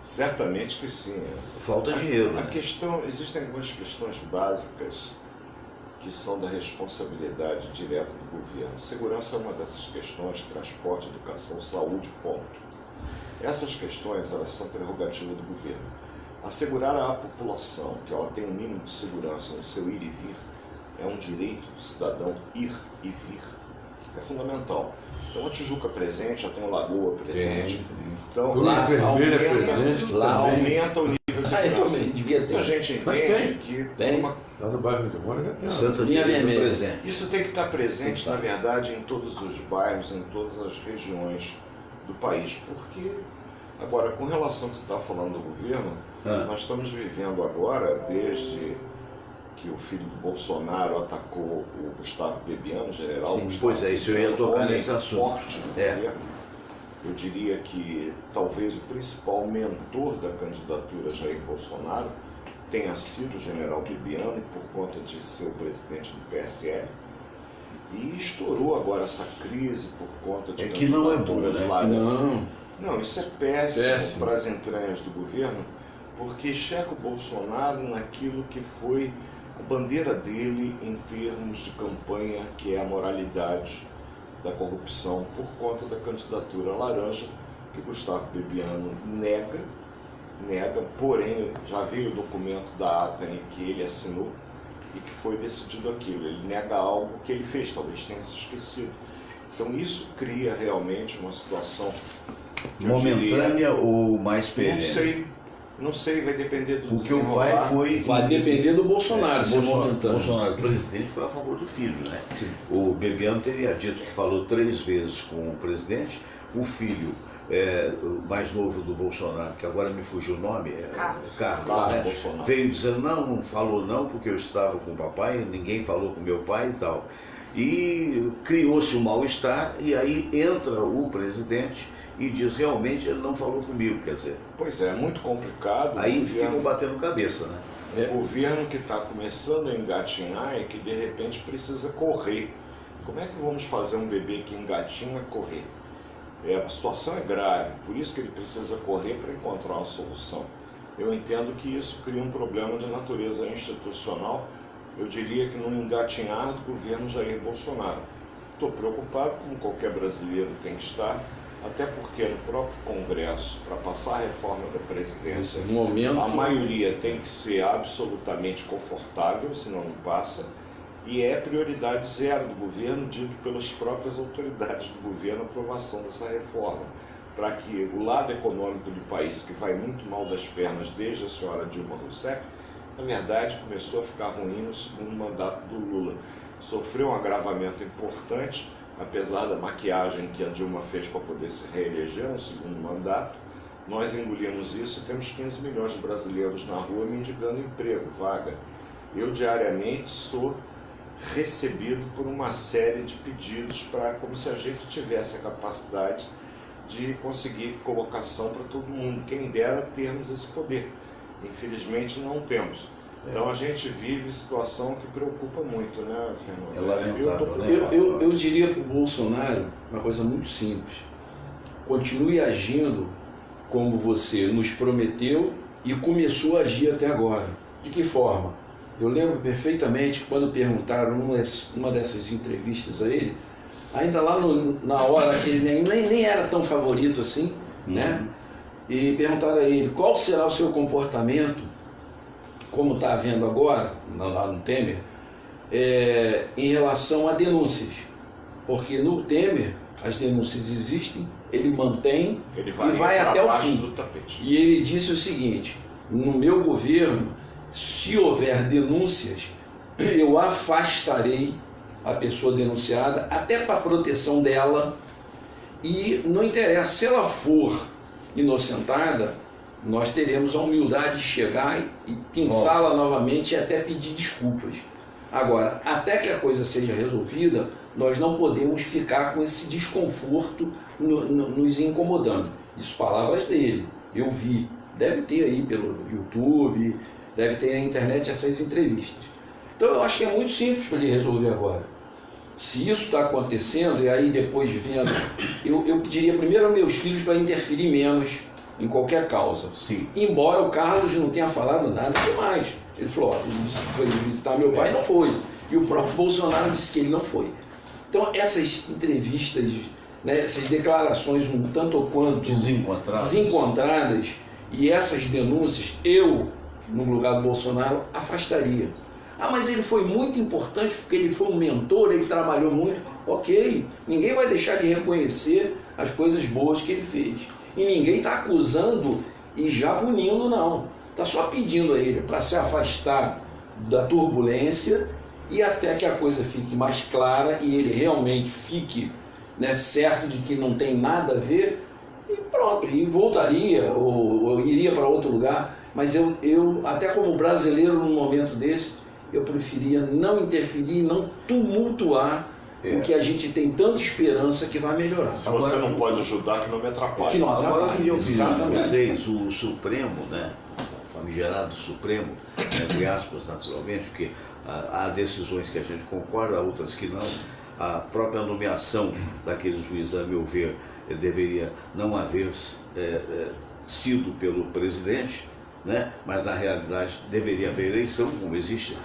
Certamente que sim. Falta dinheiro, né? Existem algumas questões básicas que são da responsabilidade direta do governo. Segurança é uma dessas questões, transporte, educação, saúde, ponto. Essas questões, elas são prerrogativa do governo. Assegurar à população que ela tem um mínimo de segurança no seu ir e vir é um direito do cidadão ir e vir. É fundamental. Então a Tijuca Presente, já tem o Lagoa Presente. Então lá Vermelha presente, lá aumenta o nível de segurança. Devia ter. A gente entende que lá no bairro de Mônica, Santa Linha Vermelha presente. Isso tem que estar presente, na verdade, em todos os bairros, em todas as regiões do país. Porque, agora, com relação ao que você está falando do governo, nós estamos vivendo agora, desde que o filho do Bolsonaro atacou o Gustavo Bebiano, general. Sim, pois é, isso eu ia tocar nesse assunto. Forte do governo. Eu diria que talvez o principal mentor da candidatura Jair Bolsonaro tenha sido o general Bebiano, por conta de ser o presidente do PSL. E estourou agora essa crise por conta de que não é bom, né? Não, isso é péssimo para as entranhas do governo, porque checa o Bolsonaro naquilo que foi a bandeira dele em termos de campanha, que é a moralidade da corrupção, por conta da candidatura laranja, que Gustavo Bebiano nega, porém já veio o documento da ata em que ele assinou e que foi decidido aquilo. Ele nega algo que ele fez, talvez tenha se esquecido. Então isso cria realmente uma situação momentânea ou mais perene? Não sei, vai depender do Porque o pai foi... Vai depender do Bolsonaro, Bolsonaro, o presidente, foi a favor do filho, né? Sim. O Bebiano teria dito que falou 3 vezes com o presidente. O filho o mais novo do Bolsonaro, que agora me fugiu o nome, Carlos, né? Bolsonaro. Veio dizendo, não falou não, porque eu estava com o papai, ninguém falou com meu pai e tal. E criou-se um mal-estar, e aí entra o presidente e diz, realmente ele não falou comigo, quer dizer. Pois é, muito complicado. Aí ficam batendo cabeça, né? O governo que está começando a engatinhar e que de repente precisa correr. Como é que vamos fazer um bebê que engatinha correr? A situação é grave, por isso que ele precisa correr para encontrar uma solução. Eu entendo que isso cria um problema de natureza institucional, eu diria que no engatinhar do governo Jair Bolsonaro. Estou preocupado, como qualquer brasileiro tem que estar, até porque no próprio Congresso, para passar a reforma da presidência, a maioria tem que ser absolutamente confortável, senão não passa, e é prioridade zero do governo, dito pelas próprias autoridades do governo, a aprovação dessa reforma, para que o lado econômico do país, que vai muito mal das pernas desde a senhora Dilma Rousseff, na verdade começou a ficar ruim no segundo mandato do Lula. Sofreu um agravamento importante, apesar da maquiagem que a Dilma fez para poder se reeleger no segundo mandato. Nós engolimos isso e temos 15 milhões de brasileiros na rua mendigando emprego, vaga. Eu diariamente sou recebido por uma série de pedidos como se a gente tivesse a capacidade de conseguir colocação para todo mundo. Quem dera termos esse poder. Infelizmente não temos. Então a gente vive situação que preocupa muito, né, Fernando? É lamentável, eu diria para o Bolsonaro uma coisa muito simples. Continue agindo como você nos prometeu e começou a agir até agora. De que forma? Eu lembro perfeitamente quando perguntaram numa dessas entrevistas a ele, ainda lá na hora que ele nem era tão favorito assim, né? E perguntaram a ele qual será o seu comportamento, como está havendo agora, lá no Temer, em relação a denúncias. Porque no Temer as denúncias existem, ele mantém e vai até o fim. E ele disse o seguinte, no meu governo, se houver denúncias, eu afastarei a pessoa denunciada, até para a proteção dela, e não interessa, se ela for inocentada, nós teremos a humildade de chegar e pinçá-la novamente e até pedir desculpas. Agora, até que a coisa seja resolvida, nós não podemos ficar com esse desconforto nos incomodando. Isso, palavras dele, eu vi. Deve ter aí pelo YouTube, deve ter na internet essas entrevistas. Então eu acho que é muito simples para ele resolver agora. Se isso está acontecendo, e aí depois vendo, eu pediria primeiro aos meus filhos para interferir menos em qualquer causa. Sim. Embora o Carlos não tenha falado nada demais. Ele falou, ele disse que foi visitar meu pai, não foi. E o próprio Bolsonaro disse que ele não foi. Então essas entrevistas, né, essas declarações um tanto ou quanto desencontradas e essas denúncias, eu, no lugar do Bolsonaro, afastaria. Ah, mas ele foi muito importante porque ele foi um mentor, ele trabalhou muito. Ok, ninguém vai deixar de reconhecer as coisas boas que ele fez. E ninguém está acusando e já punindo, não. Está só pedindo a ele para se afastar da turbulência e até que a coisa fique mais clara e ele realmente fique, né, certo de que não tem nada a ver, e pronto, e voltaria ou iria para outro lugar. Mas eu, até como brasileiro, num momento desse, eu preferia não interferir, não tumultuar o que a gente tem tanta esperança que vai melhorar. Se você não pode ajudar, que não me atrapalhe. Que não atrapalhe. Agora eu queria ouvir de Exatamente. vocês, o Supremo, né, o famigerado Supremo, entre aspas, naturalmente, porque há decisões que a gente concorda, há outras que não. A própria nomeação daquele juiz, a meu ver, deveria não haver sido pelo presidente, né? Mas na realidade deveria haver eleição, como existe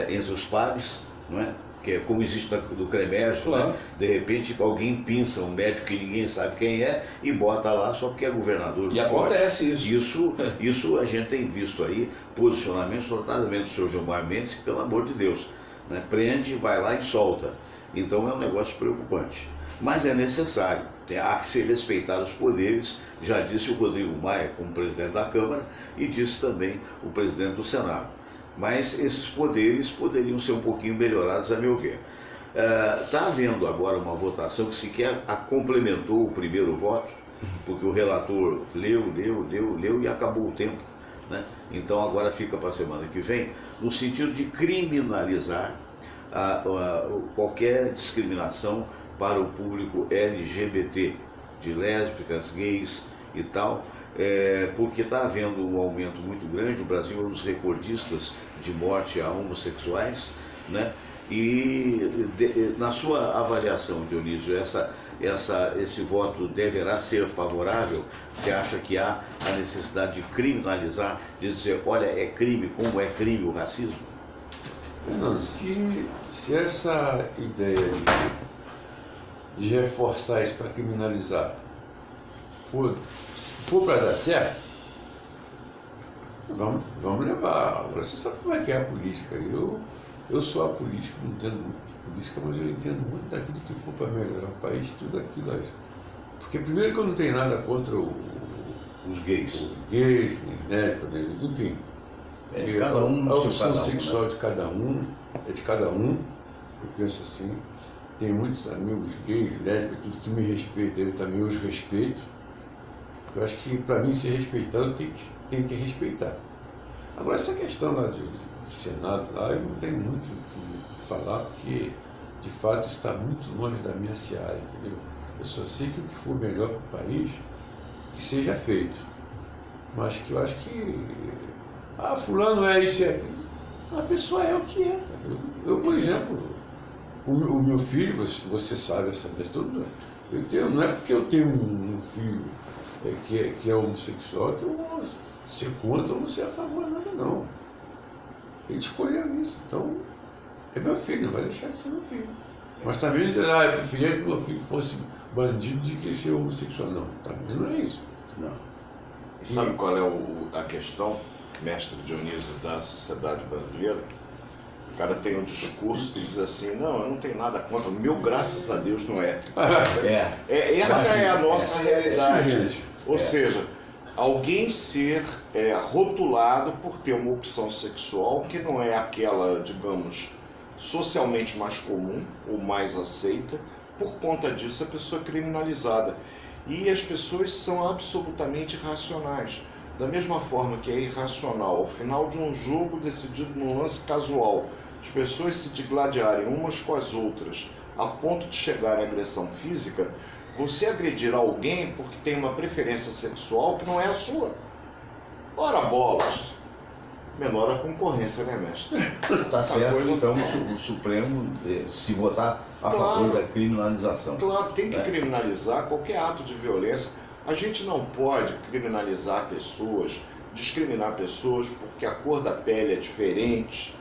entre os pares, não é? Que é como existe do CREMERGE, claro. Né? De repente alguém pinça um médico que ninguém sabe quem é e bota lá só porque é governador. E acontece isso. Isso a gente tem visto aí, posicionamentos, notadamente do senhor Gilmar Mendes, que, pelo amor de Deus, né? Prende, vai lá e solta. Então é um negócio preocupante. Mas é necessário, há que se respeitar os poderes, já disse o Rodrigo Maia como presidente da Câmara e disse também o presidente do Senado. Mas esses poderes poderiam ser um pouquinho melhorados, a meu ver. Está havendo agora uma votação que sequer complementou o primeiro voto, porque o relator leu e acabou o tempo, né? Então agora fica para a semana que vem, no sentido de criminalizar qualquer discriminação para o público LGBT, de lésbicas, gays e tal, porque está havendo um aumento muito grande. O Brasil é um dos recordistas de morte a homossexuais, né? E na sua avaliação, Dionísio, esse voto deverá ser favorável? Você acha que há a necessidade de criminalizar, de dizer, olha, é crime, como é crime o racismo? Não, se essa ideia de reforçar isso para criminalizar for para dar certo, vamos levar. Agora você sabe como é que é a política. Eu sou apolítico, não entendo muito de política, mas eu entendo muito daquilo que for para melhorar o país, tudo aquilo aí. Porque primeiro que eu não tenho nada contra os gays, né, enfim. Cada um, a opção cada um, sexual, né? de cada um, é de cada um. Eu penso assim. Tem muitos amigos gays, lésbicas, tudo que me respeitam, eu também os respeito. Eu acho que para mim ser respeitado tem que respeitar. Agora essa questão lá do Senado, lá, eu não tenho muito o que falar, porque de fato está muito longe da minha seara, entendeu? Eu só sei que o que for melhor para o país, que seja feito. Mas que eu acho que fulano é isso e é aquilo. A pessoa é o que é. Eu, por exemplo, o meu filho, você sabe essa vez toda, não é porque eu tenho um filho que é homossexual que eu vou ser contra ou ser a favor de nada, não. Ele escolheu isso, então é meu filho, não vai deixar de ser meu filho. Mas também dizer, eu preferia que meu filho fosse bandido de que ser homossexual. Não, também não é isso. Não. E sabe qual é a questão, mestre Dionísio, da sociedade brasileira? O cara tem um discurso que diz assim, não, eu não tenho nada contra, o meu, graças a Deus, não é. Essa é a nossa realidade. Ou seja, alguém ser rotulado por ter uma opção sexual que não é aquela, digamos, socialmente mais comum ou mais aceita. Por conta disso, a pessoa é criminalizada. E as pessoas são absolutamente irracionais. Da mesma forma que é irracional, ao final de um jogo decidido num lance casual, as pessoas se digladiarem umas com as outras a ponto de chegar à agressão física, você agredir alguém porque tem uma preferência sexual que não é a sua. Ora bolas! Menor a concorrência, né, mestre? Tá certo, coisa então fica. o Supremo, se votar a favor da criminalização. Claro, tem que criminalizar qualquer ato de violência. A gente não pode criminalizar pessoas, discriminar pessoas porque a cor da pele é diferente,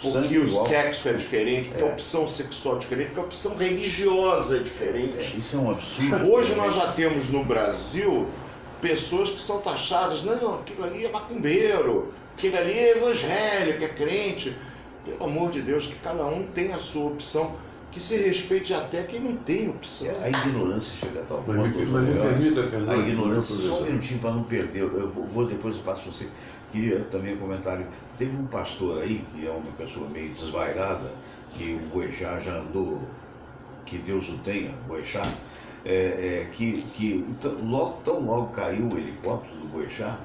porque o sexo é diferente, porque a opção sexual é diferente, porque a opção religiosa é diferente. Isso é um absurdo. Hoje nós já temos no Brasil pessoas que são taxadas, não, aquilo ali é macumbeiro, aquilo ali é evangélico, é crente. Pelo amor de Deus, que cada um tem a sua opção, que se respeite até quem não tem opção. A ignorância chega a tal ponto. Mas me permita, Fernando. A ignorância, só um minutinho para não perder, eu vou depois eu passo para você. Queria também um comentário. Teve um pastor aí, que é uma pessoa meio desvairada, que o Boechat já andou, que Deus o tenha, Boechat, que tão logo caiu o helicóptero do Boechat,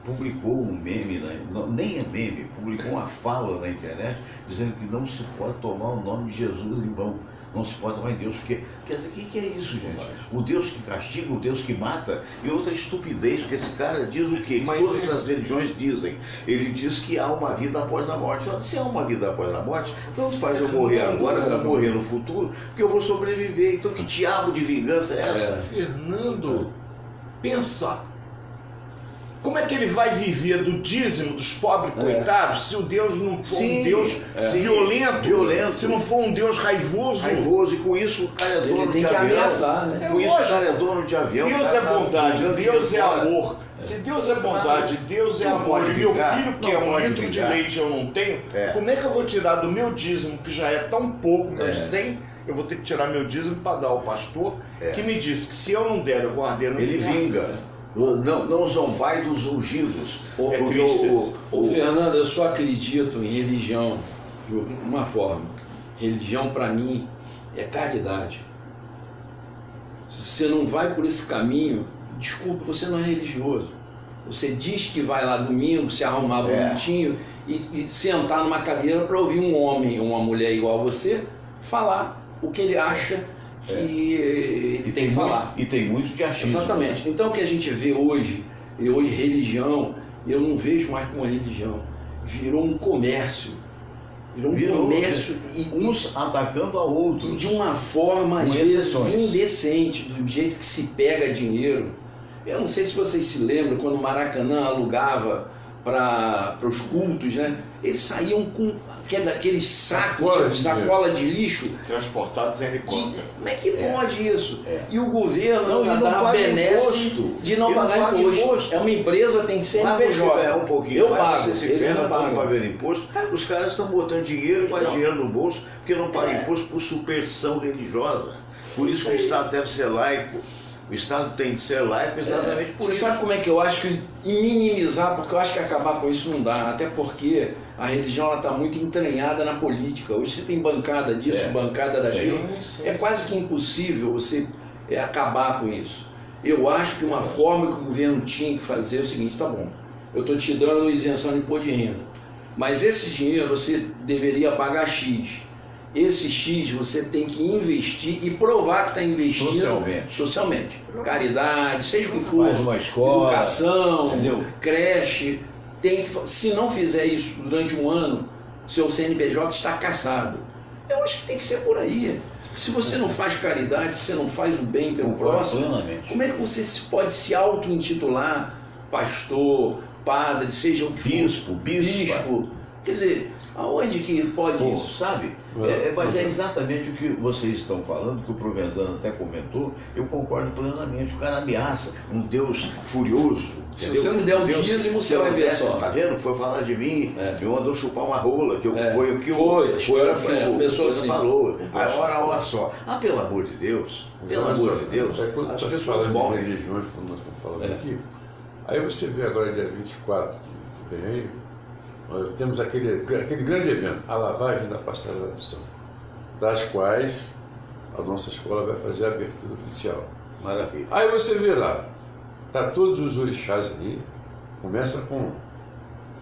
publicou um meme, nem é meme, publicou uma fala na internet dizendo que não se pode tomar o nome de Jesus em vão, não se pode tomar em Deus, porque, quer dizer, o que é isso, gente? O Deus que castiga, o Deus que mata, e outra estupidez, porque esse cara diz o quê? Que todas as religiões dizem. Ele diz que há uma vida após a morte. Ora, se há uma vida após a morte, tanto faz eu morrer agora como morrer no futuro, porque eu vou sobreviver. Então que diabo de vingança é essa? Fernando, pensa. Como é que ele vai viver do dízimo dos pobres coitados se o Deus não for um Deus violento, se não for um Deus raivoso? E com isso o cara é dono de avião. Ameaçar, né? Com isso o cara é dono de avião. Deus é bondade, Deus é amor. Se Deus é bondade, Deus é amor, e meu filho quer um litro de leite eu não tenho, como é que eu vou tirar do meu dízimo, que já é tão pouco, meus 100, eu vou ter que tirar meu dízimo para dar ao pastor, que me disse que se eu não der, eu vou arder no Ele inferno. vinga. Não zombai dos ungidos. Ô, Fernando, eu só acredito em religião de uma forma. Religião, para mim, é caridade. Se você não vai por esse caminho, desculpa, você não é religioso. Você diz que vai lá domingo, se arrumar bonitinho e sentar numa cadeira para ouvir um homem ou uma mulher igual a você falar o que ele acha que ele tem que falar. E tem muito de achismo. Exatamente. Então o que a gente vê hoje religião, eu não vejo mais como uma religião. Virou um comércio. Virou um comércio. Uns atacando a outros. E de uma forma, às vezes, indecente, do jeito que se pega dinheiro. Eu não sei se vocês se lembram, quando o Maracanã alugava para os cultos, né? Eles saíam com aqueles sacos, sacola de lixo. Transportados em helicóptero. Como é que pode isso? E o governo não paga benesse de não pagar imposto. É uma empresa, tem que ser CNPJ. Um pouquinho, eu pago, você se eles ferra, não pagam. pagando imposto. Os caras estão botando dinheiro, mais dinheiro no bolso, porque não pagam imposto por superstição religiosa. Por isso que o Estado deve ser laico. O Estado tem de ser laico exatamente por isso. Você sabe como é que eu acho que minimizar, porque eu acho que acabar com isso não dá, até porque a religião está muito entranhada na política. Hoje você tem bancada disso, bancada daquilo. É quase que impossível você acabar com isso. Eu acho que uma forma que o governo tinha que fazer é o seguinte: tá bom, eu estou te dando isenção de imposto de renda, mas esse dinheiro você deveria pagar X. Esse X você tem que investir e provar que está investindo socialmente. Caridade, seja o que for, faz uma escola, educação, creche. Se não fizer isso durante um ano, seu CNPJ está cassado. Eu acho que tem que ser por aí. Se você não faz caridade, se você não faz o bem pelo próximo, como é que você pode se auto-intitular pastor, padre, seja o que for? Bispo. Quer dizer, aonde que pode isso? Sabe? Mas é exatamente o que vocês estão falando, que o Provenzano até comentou, eu concordo plenamente. O cara ameaça um Deus furioso. Se você não der um dízimo, você vai ver só. Tá vendo? Foi falar de mim, me mandou chupar uma rola, foi o que a pessoa assim falou. Agora, olha só. Pelo amor de Deus, as pessoas morrem. Religiões, como nós estamos falando aqui, aí você vê agora dia 24 de fevereiro, Nós temos aquele grande evento, a lavagem da passarela do São, das quais a nossa escola vai fazer a abertura oficial. Maravilha. Aí você vê lá, tá todos os orixás ali, começa com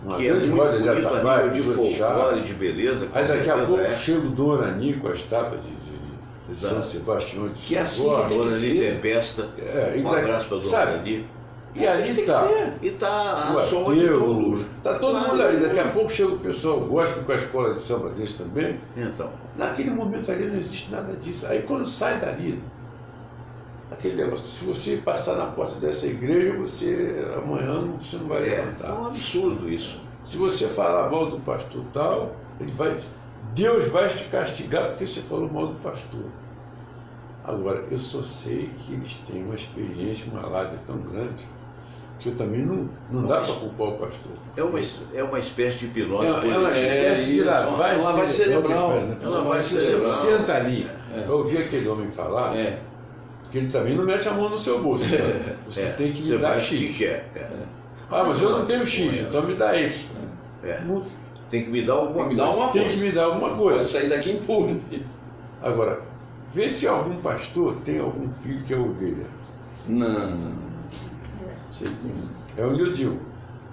uma Que é grande muito roda de bonito a atabaque, nível de folclore, de beleza. com Aí daqui a certeza pouco é. chega o Dorani com as tapas de São Sebastião de Que é assim Singapura. que tem que Dorani ser. Tempesta. E Um daqui- abraço para sabe? Dorani. E Assim ali tem que tá. ser. E tá O a soma de ateu, todos. tá todo Claro, mundo ali. Daqui a pouco chega o pessoal gospel com a escola de samba deles também. Então, Naquele momento ali não existe nada disso. Aí quando sai dali, aquele negócio, se você passar na porta dessa igreja, amanhã você não vai é levantar. um absurdo isso. Se você falar mal do pastor tal, Deus vai te castigar porque você falou mal do pastor. Agora, eu só sei que eles têm uma experiência, uma lábia tão grande, que eu também não dá para culpar o pastor. É uma espécie de hipnose É uma positiva. espécie de isso. lavagem Lavagem cerebral. Lavagem Você cerebral. senta ali, É. eu ouvi aquele homem falar, É. que ele também não mete a mão no seu bolso. Né? Você É, tem que você me dar vai X. o que quer. Ah, mas eu não tenho X, então me dá Y. É. Não- Tem que me dar alguma Tem que me dar coisa. uma Tem coisa. que me dar alguma Pode coisa. sair daqui impune. Agora, vê se algum pastor tem algum filho que é ovelha. Não. Jeito nenhum. É onde eu digo.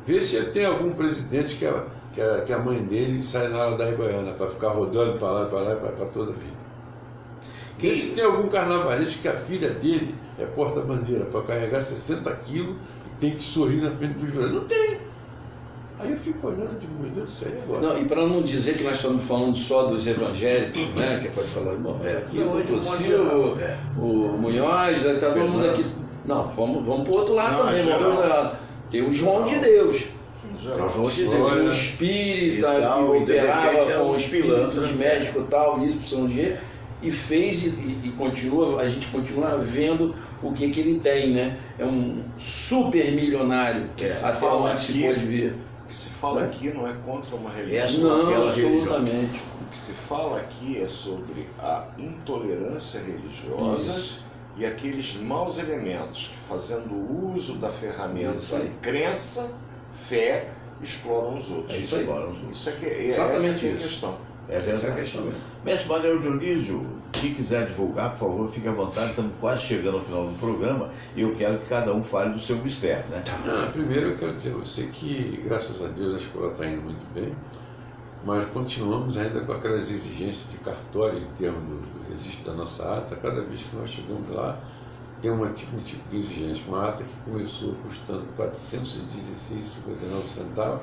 Vê se tem algum presidente que a mãe dele sai na ala da Rebaiana para ficar rodando para lá e para toda a vida. Vê se tem algum carnavalesco que a filha dele é porta-bandeira para carregar 60 quilos e tem que sorrir na frente do jurado. Não tem. Aí eu fico olhando e digo, meu Deus do céu, e agora? Não, e para não dizer que nós estamos falando só dos evangélicos, né? Que pode falar, bom, aqui Não, o de um modo Silvio, geral, é. o Munhoz, está todo mundo aqui. Não, vamos para o outro lado Não, também, é vamos geral. pro outro lado. Tem o João de Deus, Em É geral. o João de tem Deus. um espírita E tal, que e de repente operava é com um o espírito pilantra. de médico e tal, isso, precisam de dinheiro, e fez e continua, a gente continua vendo o que ele tem, né? É um super milionário, Que se até fala onde se aqui- pode ver. O que se fala aqui não é contra uma É religião. só Não, aquela absolutamente. O que se fala aqui é sobre a intolerância religiosa Isso. e aqueles maus elementos que, fazendo uso da ferramenta Isso aí. crença, fé, exploram os outros. É isso aí. Isso é que é Exatamente essa que é a isso. questão. É Essa é a verdade. questão mesmo. Mestre Manuel Dionísio, se quiser divulgar, por favor, fique à vontade. Estamos quase chegando ao final do programa e eu quero que cada um fale do seu mistério, né? Primeiro eu quero dizer a você que, graças a Deus, a escola está indo muito bem, mas continuamos ainda com aquelas exigências de cartório em termos do registro da nossa ata. Cada vez que nós chegamos lá, tem um tipo de exigência. Uma ata que começou custando R$ 416,59,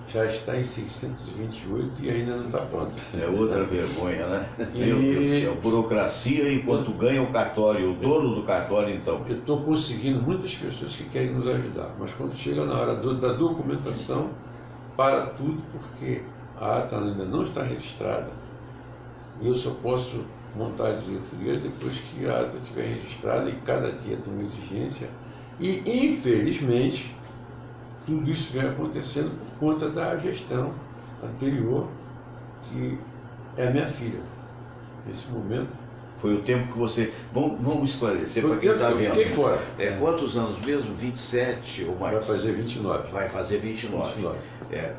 já está em 628 e ainda não está pronta. É outra vergonha, né? E- Meu Deus do céu. Burocracia enquanto ganha o cartório, o dono do cartório, então. Eu estou conseguindo muitas pessoas que querem nos ajudar, mas quando chega na hora da documentação, para tudo, porque a ata ainda não está registrada. E eu só posso montar a diretoria depois que a ata estiver registrada, e cada dia tem uma exigência. E, infelizmente, tudo isso vem acontecendo por conta da gestão anterior, que é a minha filha. Nesse momento, Foi o tempo que você... Vamos esclarecer foi para o quem tempo está que eu vendo. fiquei fora. Quantos anos mesmo? 27 ou mais? Vai fazer 29. Vai fazer 29.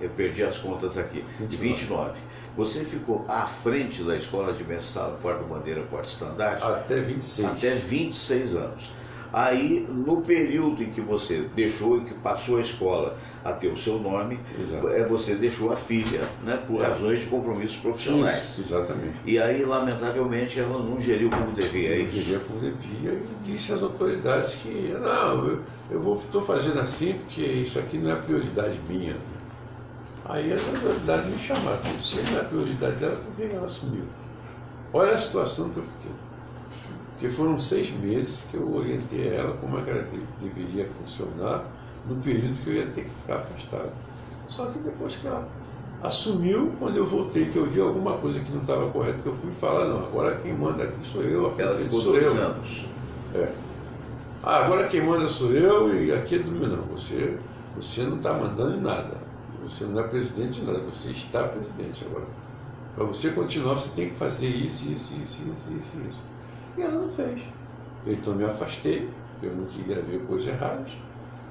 Eu perdi as contas aqui. 29. Você ficou à frente da escola de mestrado Porta-Bandeira, Porta-Estandarte Até 26. até 26 anos. Aí, no período em que você deixou e que passou a escola a ter o seu nome, Exato. você deixou a filha, né, por razões de compromissos profissionais. Isso, exatamente. E aí, lamentavelmente, ela não geriu como devia. É Eu isso. queria como devia e disse às autoridades que não, estou fazendo assim porque isso aqui não é prioridade minha. Aí as autoridades me chamaram, se não é prioridade dela, por que ela assumiu? Olha a situação que eu fiquei. Porque foram 6 meses que eu orientei ela como é que ela deveria funcionar no período que eu ia ter que ficar afastado. Só que depois que ela assumiu, quando eu voltei, que eu vi alguma coisa que não estava correta, que eu fui falar, não, agora quem manda aqui sou eu, Ela ficou sou 2 eu. anos. Agora quem manda sou eu e aqui é do meu. Não, você não está mandando em nada. Você não é presidente de nada, você está presidente agora. Para você continuar, você tem que fazer isso. E ela não fez. Então me afastei, eu não queria ver coisas erradas.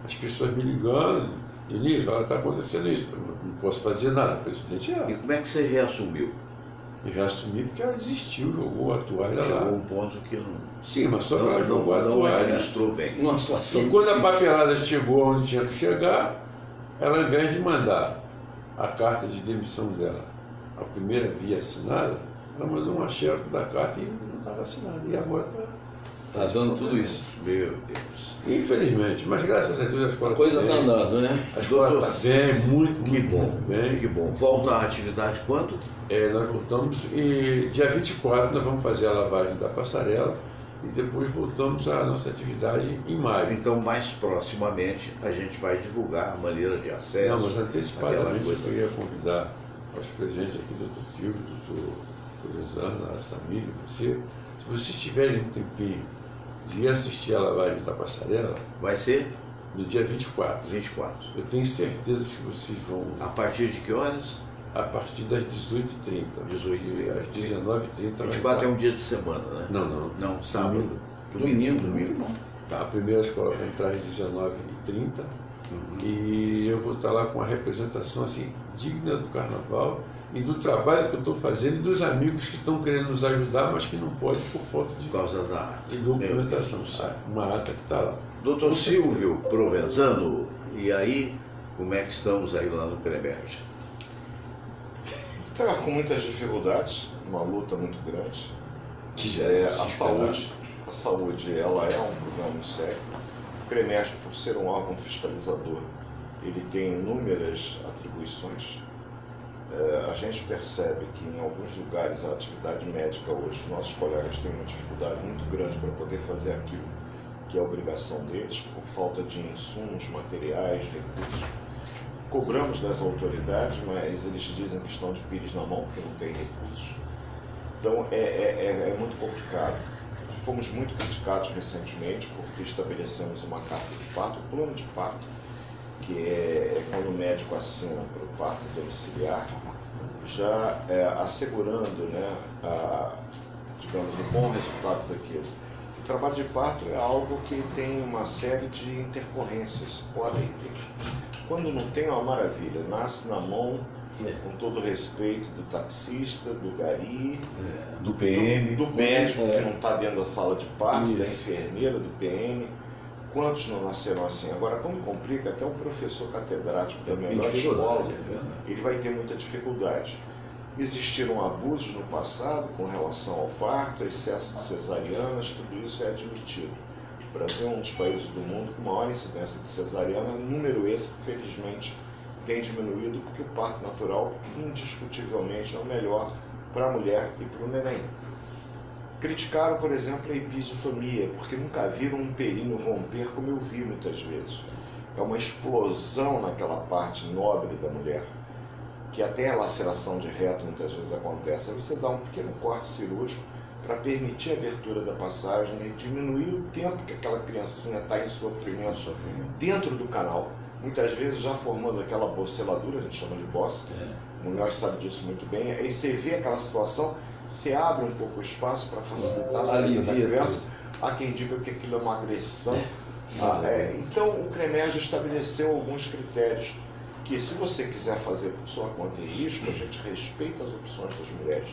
As pessoas me ligando, Diniz, olha, está acontecendo isso, não posso fazer nada, presidente. E como é que você reassumiu? E reassumi porque ela desistiu, jogou a toalha Chegou lá. um ponto que não. Sim, mas só que ela jogou a não toalha. administrou bem. Uma situação E quando a difícil. papelada chegou onde tinha que chegar, ela, ao invés de mandar a carta de demissão dela, a primeira via assinada, ela mandou um xerox da carta e não estava assinada. E agora está. Tá dando tudo isso. Meu Deus. Infelizmente, mas graças a Deus a escola A coisa está tá bem. andando, né? A escola está bem, muito, Que muito bom, bem. que bom. Volta à atividade quando? Nós voltamos e dia 24 nós vamos fazer a lavagem da passarela e depois voltamos à nossa atividade em maio. Então, mais proximamente, a gente vai divulgar a maneira de acesso. Não, mas antecipadamente aquela coisa. eu ia convidar aos presentes aqui, doutor Silvio, doutor Rosana, a Samir, você, se vocês tiverem um tempinho de ir assistir a lavagem da passarela, Vai ser no dia 24, 24. eu tenho certeza que vocês vão, A partir de que horas? a partir das 18h30, 18h30. às 19h30. 24 é um dia de semana, né? Não. Não, sábado. Domingo. Tá, a primeira escola vai entrar às 19h30 e eu vou estar lá com uma representação assim, digna do carnaval e do trabalho que eu estou fazendo e dos amigos que estão querendo nos ajudar, mas que não pode por falta Por causa da arte. de documentação, sabe? Uma ata que está lá. Doutor Silvio Provenzano, e aí, como é que estamos aí lá no CREMERGE? Está com muitas dificuldades, uma luta muito grande. Que já é A saúde, ela é um problema muito sério. O CREMERGE, por ser um órgão fiscalizador, ele tem inúmeras atribuições. A gente percebe que em alguns lugares a atividade médica hoje, nossos colegas têm uma dificuldade muito grande para poder fazer aquilo que é a obrigação deles, por falta de insumos, materiais, recursos. Cobramos das autoridades, mas eles dizem que estão de pires na mão porque não tem recursos. Então é muito complicado. Fomos muito criticados recentemente porque estabelecemos uma carta de parto, um plano de parto, que é quando o médico assina para o parto domiciliar, já assegurando, né, digamos, um bom resultado daquilo. O trabalho de parto é algo que tem uma série de intercorrências, podem ter. Quando não tem, é uma maravilha, nasce na mão, com todo o respeito do taxista, do gari, Do PM. do médico que não está dentro da sala de parto, da Isso. enfermeira, do PM. Quantos não nasceram assim? Agora, como complica, até o professor catedrático da melhor escola, ele vai ter muita dificuldade. Existiram abusos no passado com relação ao parto, excesso de cesarianas, tudo isso é admitido. O Brasil é um dos países do mundo com maior incidência de cesariana, número esse que felizmente tem diminuído porque o parto natural indiscutivelmente é o melhor para a mulher e para o neném. Criticaram, por exemplo, a episiotomia, porque nunca viram um períneo romper como eu vi muitas vezes. É uma explosão naquela parte nobre da mulher, que até a laceração de reto muitas vezes acontece. Aí você dá um pequeno corte cirúrgico para permitir a abertura da passagem e diminuir o tempo que aquela criancinha está em sofrimento dentro do canal, muitas vezes já formando aquela boceladura, a gente chama de bossa. O Munhoz sabe disso muito bem. Aí você vê aquela situação, você abre um pouco o espaço para facilitar a saída da criança. Há quem diga que aquilo é uma agressão. Então o CREMERGE estabeleceu alguns critérios que, se você quiser fazer por sua conta e risco, a gente respeita as opções das mulheres.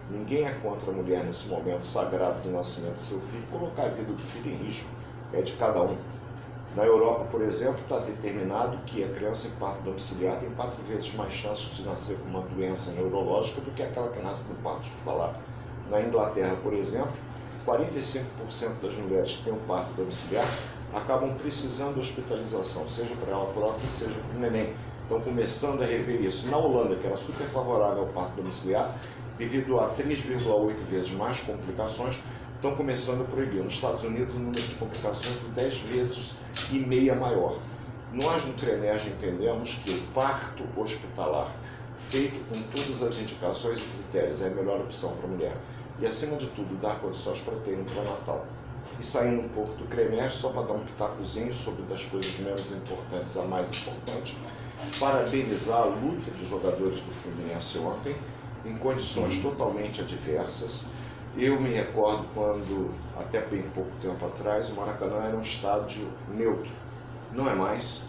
Ninguém é contra a mulher nesse momento sagrado do nascimento do seu filho. Colocar a vida do filho em risco é de cada um. Na Europa, por exemplo, está determinado que a criança em parto domiciliar tem 4 vezes mais chances de nascer com uma doença neurológica do que aquela que nasce no parto hospitalar. Na Inglaterra, por exemplo, 45% das mulheres que têm um parto domiciliar acabam precisando de hospitalização, seja para ela própria, seja para o neném. Estão começando a rever isso. Na Holanda, que era super favorável ao parto domiciliar, devido a 3,8 vezes mais complicações, estão começando a proibir. Nos Estados Unidos, o número de complicações é 10 vezes e meia maior. Nós, no CREMERGE, entendemos que o parto hospitalar, feito com todas as indicações e critérios, é a melhor opção para a mulher. E, acima de tudo, dar condições para ter um pré-natal. E saindo um pouco do CREMERGE, só para dar um pitacozinho sobre das coisas menos importantes a mais importante, parabenizar a luta dos jogadores do Fluminense ontem, em condições totalmente adversas. Eu me recordo quando, até bem pouco tempo atrás, o Maracanã era um estádio neutro. Não é mais.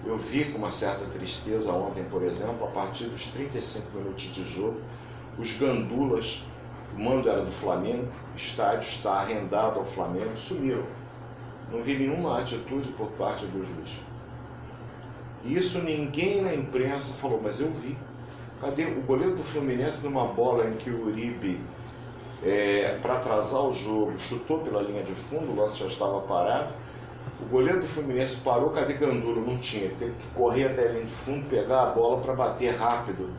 Eu vi com uma certa tristeza ontem, por exemplo, a partir dos 35 minutos de jogo, os gandulas, o mando era do Flamengo, o estádio está arrendado ao Flamengo, sumiram. Não vi nenhuma atitude por parte do juiz. Isso ninguém na imprensa falou, mas eu vi. Cadê o goleiro do Fluminense numa bola em que o Uribe, para atrasar o jogo, chutou pela linha de fundo, o lance já estava parado. O goleiro do Fluminense parou, cadê Gandula? Não tinha, teve que correr até a linha de fundo, pegar a bola para bater rápido.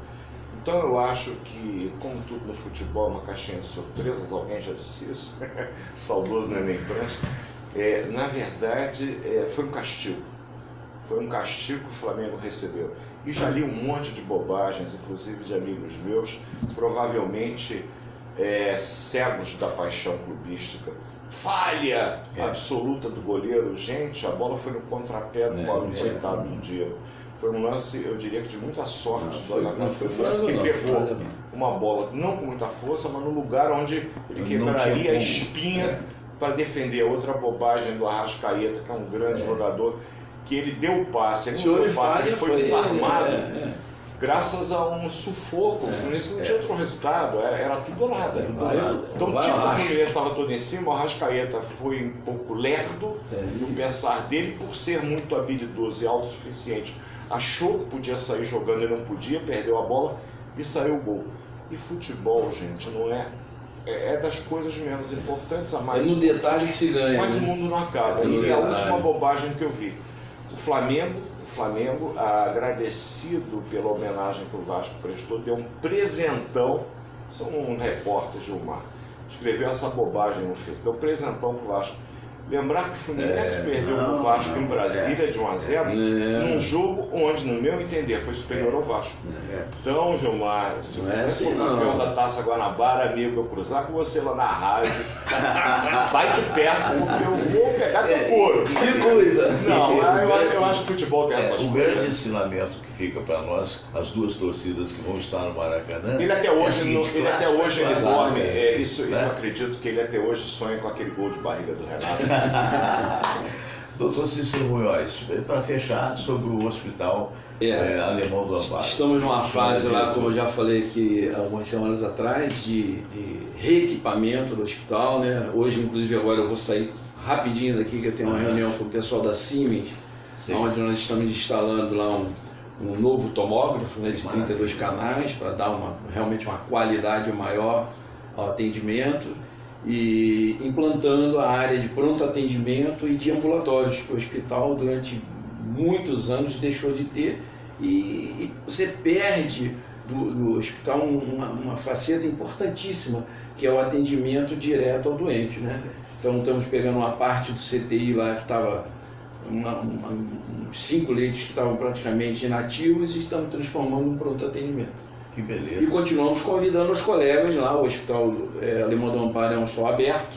Então eu acho que, como tudo no futebol, uma caixinha de surpresas, alguém já disse isso, saudoso na imprensa, na verdade foi um castigo. Foi um castigo que o Flamengo recebeu. E já li um monte de bobagens, inclusive de amigos meus, provavelmente cegos da paixão clubística. Falha absoluta do goleiro. Gente, a bola foi no contrapé do Paulo coitado no dia. Foi um lance, eu diria que de muita sorte do Alagado. Foi um lance que pegou uma bola, não com muita força, mas no lugar onde ele quebraria a espinha para defender. Outra bobagem do Arrascaeta, que é um grande jogador, que ele deu o passe, ele não deu o passe, ele foi desarmado. Graças a um sufoco, o Fluminense não tinha outro resultado, era tudo ou nada. Então o time do Fluminense estava todo em cima, o Arrascaeta foi um pouco lerdo no pensar dele, por ser muito habilidoso e autossuficiente. Achou que podia sair jogando e não podia, perdeu a bola e saiu o gol. E futebol, gente, não é das coisas menos importantes a mais. É no detalhe que se ganha. Mas o mundo não acaba. E a última bobagem que eu vi. O Flamengo, agradecido pela homenagem que o Vasco prestou, deu um presentão. Sou um repórter, Gilmar, escreveu essa bobagem no Face, deu um presentão pro Vasco. Lembrar que o Fluminense perdeu o Vasco em Brasília de 1-0, num jogo onde, no meu entender, foi superior ao Vasco. Então, Gilmar, se o Fluminense for campeão da Taça Guanabara, amigo, eu cruzar com você lá na rádio, sai de perto, porque eu vou pegar teu couro. Se cuida. Não, eu acho que o futebol tem essas coisas. O grande ensinamento que fica para nós, as duas torcidas que vão estar no Maracanã... Ele até hoje ele dorme, eu acredito que ele até hoje sonha com aquele gol de barriga do Renato. Doutor Cícero Munhoz, para fechar sobre o hospital alemão do Amparo. Estamos numa fase lá, como eu já falei aqui algumas semanas atrás, de reequipamento do hospital, né? Hoje, inclusive, agora eu vou sair rapidinho daqui, que eu tenho uma reunião com o pessoal da Siemens, onde nós estamos instalando lá um novo tomógrafo, né, de 32 canais, para dar realmente uma qualidade maior ao atendimento, e implantando a área de pronto atendimento e de ambulatórios, que o hospital durante muitos anos deixou de ter, e você perde do hospital uma faceta importantíssima, que é o atendimento direto ao doente, né? Então estamos pegando uma parte do CTI lá que estava uns 5 leitos que estavam praticamente inativos e estamos transformando em pronto atendimento. Que beleza. E continuamos convidando os colegas lá, o Hospital Alemão do Amparo é um hospital aberto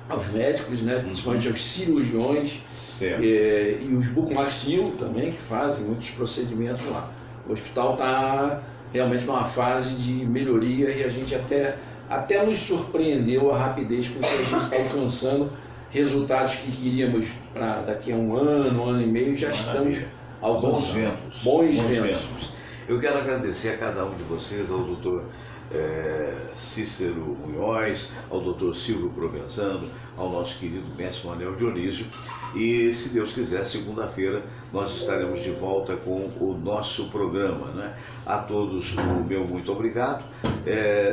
aos médicos, né, principalmente aos cirurgiões e os bucomaxilo também, que fazem muitos procedimentos lá. O hospital está realmente numa fase de melhoria e a gente até nos surpreendeu a rapidez com que a gente está alcançando resultados que queríamos para daqui a um ano e meio, já estamos alcançando. Bons ventos. Eu quero agradecer a cada um de vocês, ao doutor Cícero Munhoz, ao doutor Silvio Provenzano, ao nosso querido mestre Manuel Dionísio. E, se Deus quiser, segunda-feira nós estaremos de volta com o nosso programa, né? A todos o meu muito obrigado.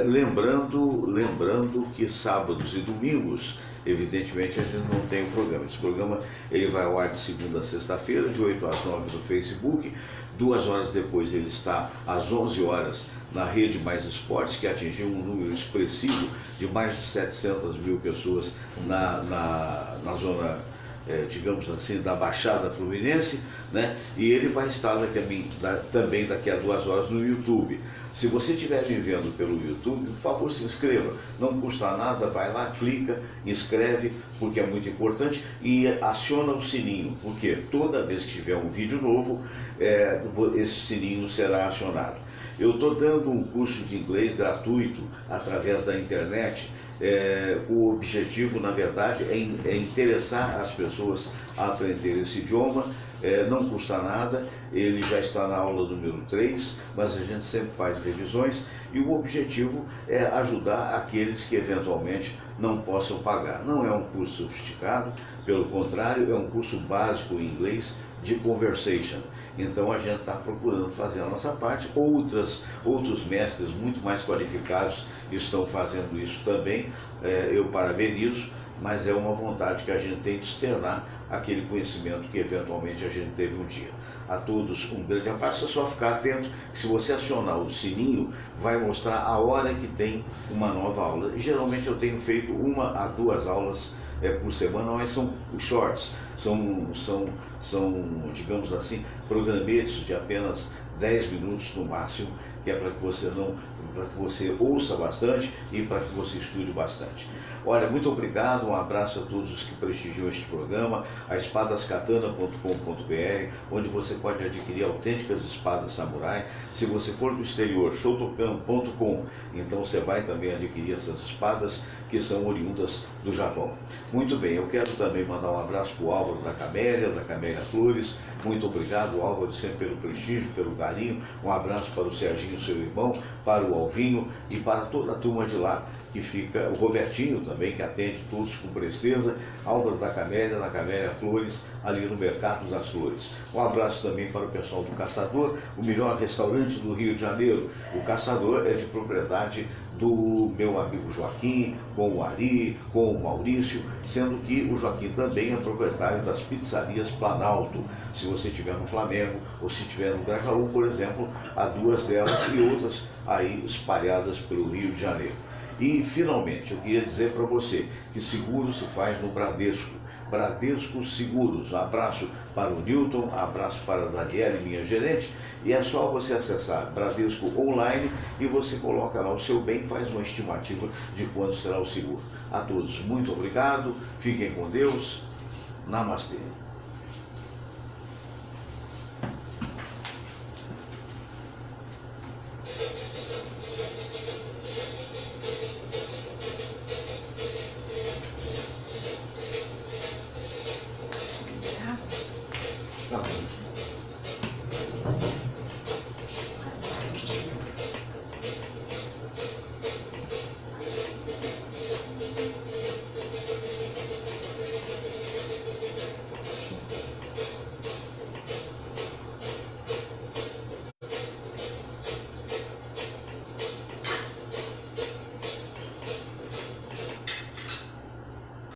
Lembrando que sábados e domingos, evidentemente, a gente não tem um programa. Esse programa ele vai ao ar de segunda a sexta-feira, de 8 às 9 no Facebook. 2 horas depois ele está às 11 horas na Rede Mais Esportes, que atingiu um número expressivo de mais de 700 mil pessoas na zona, digamos assim, da Baixada Fluminense, né? E ele vai estar também daqui a 2 horas no YouTube. Se você estiver me vendo pelo YouTube, por favor, se inscreva. Não custa nada, vai lá, clica, inscreve, porque é muito importante, e aciona o sininho, porque toda vez que tiver um vídeo novo, esse sininho será acionado. Eu estou dando um curso de inglês gratuito através da internet, O objetivo, na verdade, é interessar as pessoas a aprender esse idioma. Não custa nada, ele já está na aula número 3, mas a gente sempre faz revisões e o objetivo é ajudar aqueles que eventualmente não possam pagar. Não é um curso sofisticado, pelo contrário, é um curso básico em inglês de conversation. Então a gente está procurando fazer a nossa parte. Outros mestres muito mais qualificados estão fazendo isso também. Eu parabenizo, mas é uma vontade que a gente tem de externar aquele conhecimento que eventualmente a gente teve um dia. A todos um grande abraço, é só ficar atento que se você acionar o sininho, vai mostrar a hora que tem uma nova aula. Geralmente eu tenho feito 1 a 2 aulas por semana, mas são shorts, são digamos assim, programetes de apenas 10 minutos no máximo, que é para que você ouça bastante e para que você estude bastante. Olha, muito obrigado, um abraço a todos os que prestigiam este programa, a espadascatana.com.br, onde você pode adquirir autênticas espadas samurai. Se você for do exterior, shotokan.com, então você vai também adquirir essas espadas que são oriundas do Japão. Muito bem, eu quero também mandar um abraço para o Álvaro da Camélia Flores. Muito obrigado, Álvaro, sempre pelo prestígio, pelo carinho. Um abraço para o Serginho, seu irmão, para o Alvinho e para toda a turma de lá que fica, o Robertinho também, que atende todos com presteza, Álvaro da Camélia Flores, ali no Mercado das Flores. Um abraço também para o pessoal do Caçador, o melhor restaurante do Rio de Janeiro. O Caçador é de propriedade do meu amigo Joaquim, com o Ari, com o Maurício, sendo que o Joaquim também é proprietário das pizzarias Planalto. Se você estiver no Flamengo ou se estiver no Grajaú, por exemplo, há 2 delas e outras aí espalhadas pelo Rio de Janeiro. E, finalmente, eu queria dizer para você que seguro se faz no Bradesco. Bradesco Seguros. Um abraço para o Newton, um abraço para a Daniele, minha gerente, e é só você acessar Bradesco Online e você coloca lá o seu bem, faz uma estimativa de quanto será o seguro. A todos, muito obrigado, fiquem com Deus, namastê.